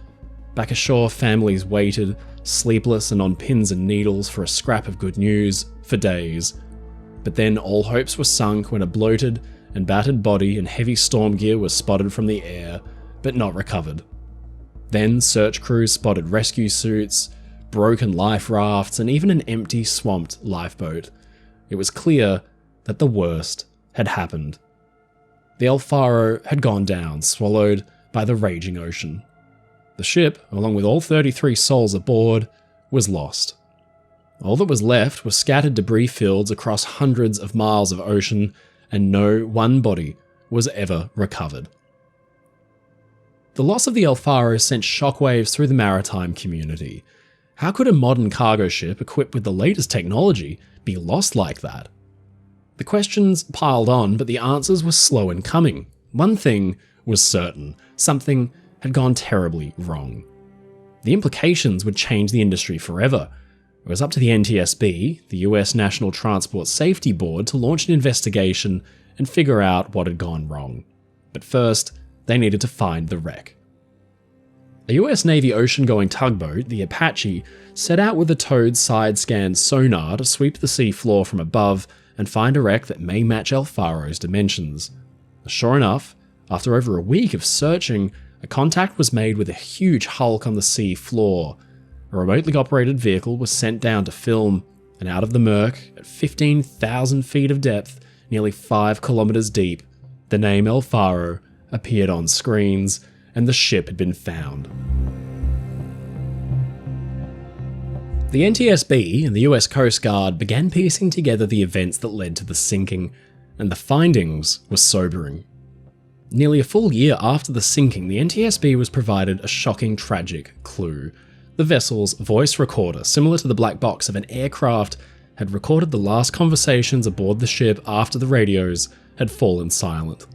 Back ashore, families waited, sleepless and on pins and needles for a scrap of good news, for days. But then all hopes were sunk when a bloated and battered body in heavy storm gear was spotted from the air, but not recovered. Then search crews spotted rescue suits, broken life rafts, and even an empty, swamped lifeboat. It was clear that the worst had happened. The El Faro had gone down, swallowed by the raging ocean. The ship, along with all 33 souls aboard, was lost. All that was left were scattered debris fields across hundreds of miles of ocean, and no one body was ever recovered. The loss of the El Faro sent shockwaves through the maritime community. How could a modern cargo ship equipped with the latest technology be lost like that? The questions piled on, but the answers were slow in coming. One thing was certain: something had gone terribly wrong. The implications would change the industry forever. It was up to the NTSB, the US National Transport Safety Board, to launch an investigation and figure out what had gone wrong. But first, they needed to find the wreck. A US Navy ocean-going tugboat, the Apache, set out with a towed side-scan sonar to sweep the sea floor from above and find a wreck that may match El Faro's dimensions. Sure enough, after over a week of searching, a contact was made with a huge hulk on the sea floor. A remotely operated vehicle was sent down to film, and out of the murk, at 15,000 feet of depth, nearly 5 kilometers deep, the name El Faro appeared on screens, and the ship had been found. The NTSB and the US Coast Guard began piecing together the events that led to the sinking, and the findings were sobering. Nearly a full year after the sinking, the NTSB was provided a shocking, tragic clue. The vessel's voice recorder, similar to the black box of an aircraft, had recorded the last conversations aboard the ship after the radios had fallen silent.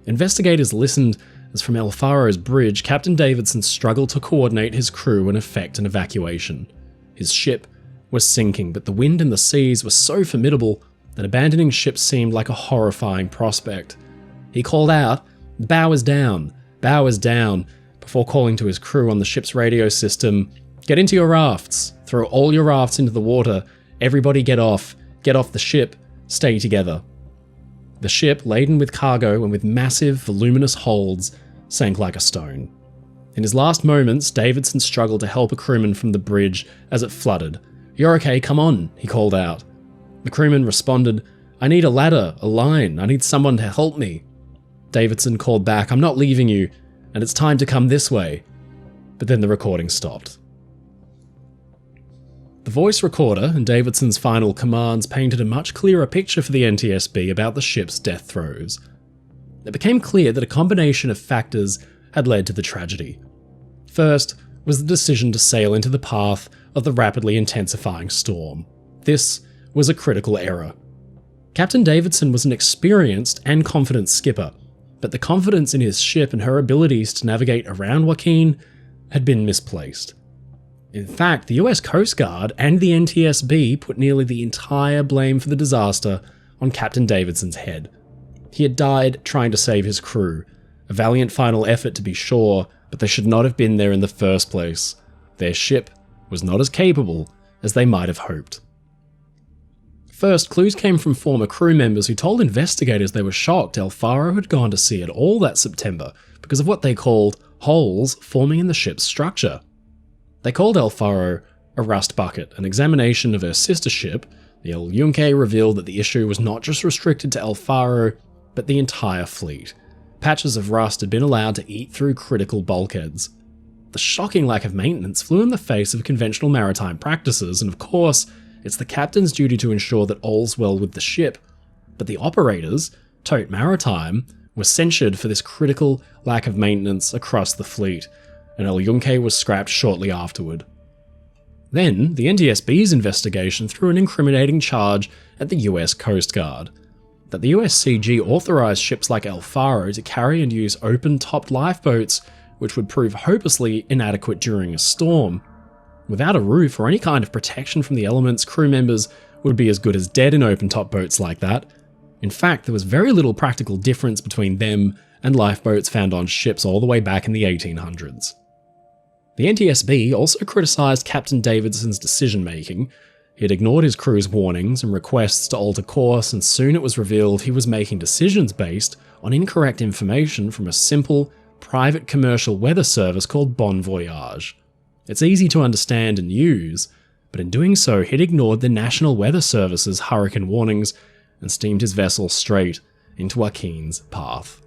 Investigators listened as from El Faro's bridge, Captain Davidson struggled to coordinate his crew and effect an evacuation. His ship was sinking, but the wind and the seas were so formidable that abandoning ship seemed like a horrifying prospect. He called out, "Bow is down, before calling to his crew on the ship's radio system, "Get into your rafts, throw all your rafts into the water, everybody get off the ship, stay together." The ship, laden with cargo and with massive, voluminous holds, sank like a stone. In his last moments, Davidson struggled to help a crewman from the bridge as it flooded. "You're okay, come on," he called out. The crewman responded, "I need a ladder, a line, I need someone to help me." Davidson called back, "I'm not leaving you, and it's time to come this way." But then the recording stopped. The voice recorder and Davidson's final commands painted a much clearer picture for the NTSB about the ship's death throes. It became clear that a combination of factors had led to the tragedy. First was the decision to sail into the path of the rapidly intensifying storm. This was a critical error. Captain Davidson was an experienced and confident skipper, but the confidence in his ship and her abilities to navigate around Joaquin had been misplaced. In fact, the US Coast Guard and the NTSB put nearly the entire blame for the disaster on Captain Davidson's head. He had died trying to save his crew, a valiant final effort to be sure, but they should not have been there in the first place. Their ship was not as capable as they might have hoped. First, clues came from former crew members who told investigators they were shocked El Faro had gone to sea at all that September because of what they called holes forming in the ship's structure. They called El Faro a rust bucket. An examination of her sister ship, the El Yunque, revealed that the issue was not just restricted to El Faro, but the entire fleet. Patches of rust had been allowed to eat through critical bulkheads. The shocking lack of maintenance flew in the face of conventional maritime practices, and of course, it's the captain's duty to ensure that all's well with the ship. But the operators, Tote Maritime, were censured for this critical lack of maintenance across the fleet, and El Yunque was scrapped shortly afterward. Then, the NTSB's investigation threw an incriminating charge at the US Coast Guard, that the USCG authorized ships like El Faro to carry and use open-topped lifeboats, which would prove hopelessly inadequate during a storm. Without a roof or any kind of protection from the elements, crew members would be as good as dead in open-top boats like that. In fact, there was very little practical difference between them and lifeboats found on ships all the way back in the 1800s. The NTSB also criticised Captain Davidson's decision-making. He had ignored his crew's warnings and requests to alter course, and soon it was revealed he was making decisions based on incorrect information from a simple, private commercial weather service called Bon Voyage. It's easy to understand and use, but in doing so he'd ignored the National Weather Service's hurricane warnings and steamed his vessel straight into Joaquin's path.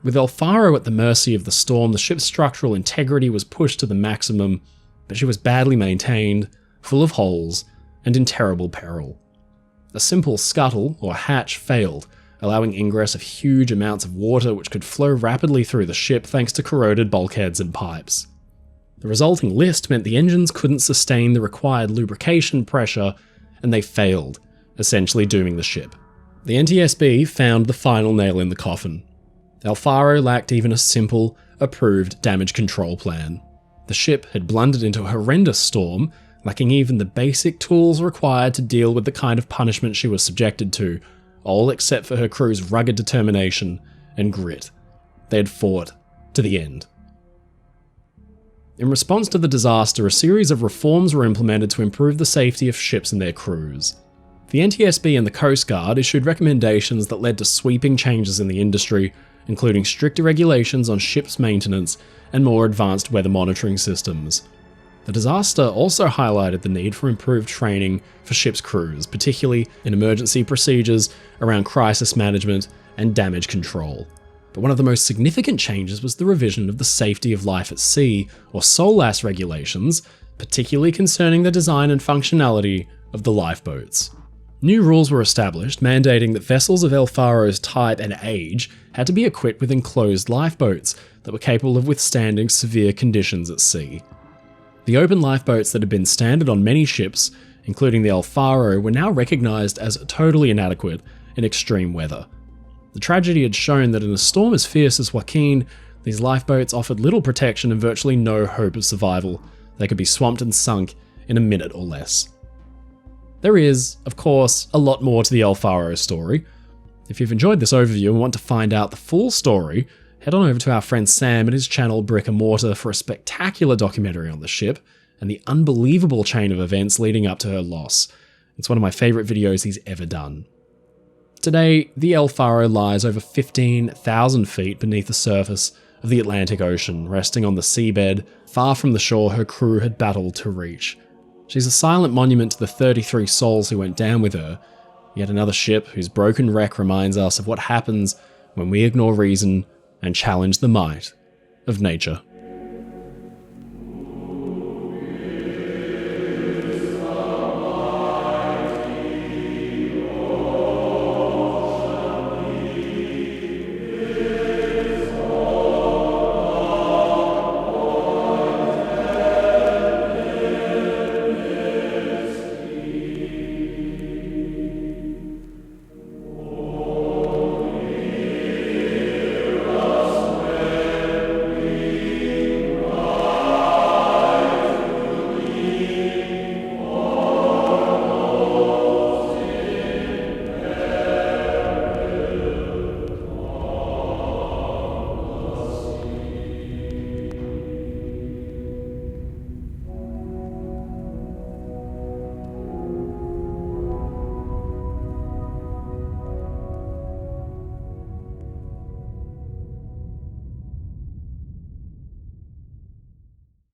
With El Faro at the mercy of the storm, the ship's structural integrity was pushed to the maximum, but she was badly maintained, full of holes, and in terrible peril. A simple scuttle, or hatch, failed, allowing ingress of huge amounts of water which could flow rapidly through the ship thanks to corroded bulkheads and pipes. The resulting list meant the engines couldn't sustain the required lubrication pressure, and they failed, essentially dooming the ship. The NTSB found the final nail in the coffin. El Faro lacked even a simple, approved damage control plan. The ship had blundered into a horrendous storm, lacking even the basic tools required to deal with the kind of punishment she was subjected to, all except for her crew's rugged determination and grit. They had fought to the end. In response to the disaster, a series of reforms were implemented to improve the safety of ships and their crews. The NTSB and the Coast Guard issued recommendations that led to sweeping changes in the industry, including stricter regulations on ships' maintenance and more advanced weather monitoring systems. The disaster also highlighted the need for improved training for ships' crews, particularly in emergency procedures around crisis management and damage control. But one of the most significant changes was the revision of the Safety of Life at Sea, or SOLAS regulations, particularly concerning the design and functionality of the lifeboats. New rules were established mandating that vessels of El Faro's type and age had to be equipped with enclosed lifeboats that were capable of withstanding severe conditions at sea. The open lifeboats that had been standard on many ships, including the El Faro, were now recognised as totally inadequate in extreme weather. The tragedy had shown that in a storm as fierce as Joaquin, these lifeboats offered little protection and virtually no hope of survival. They could be swamped and sunk in a minute or less. There is, of course, a lot more to the El Faro story. If you've enjoyed this overview and want to find out the full story, head on over to our friend Sam and his channel Brick and Mortar for a spectacular documentary on the ship and the unbelievable chain of events leading up to her loss. It's one of my favourite videos he's ever done. Today, the El Faro lies over 15,000 feet beneath the surface of the Atlantic Ocean, resting on the seabed, far from the shore her crew had battled to reach. She's a silent monument to the 33 souls who went down with her, yet another ship whose broken wreck reminds us of what happens when we ignore reason and challenge the might of nature.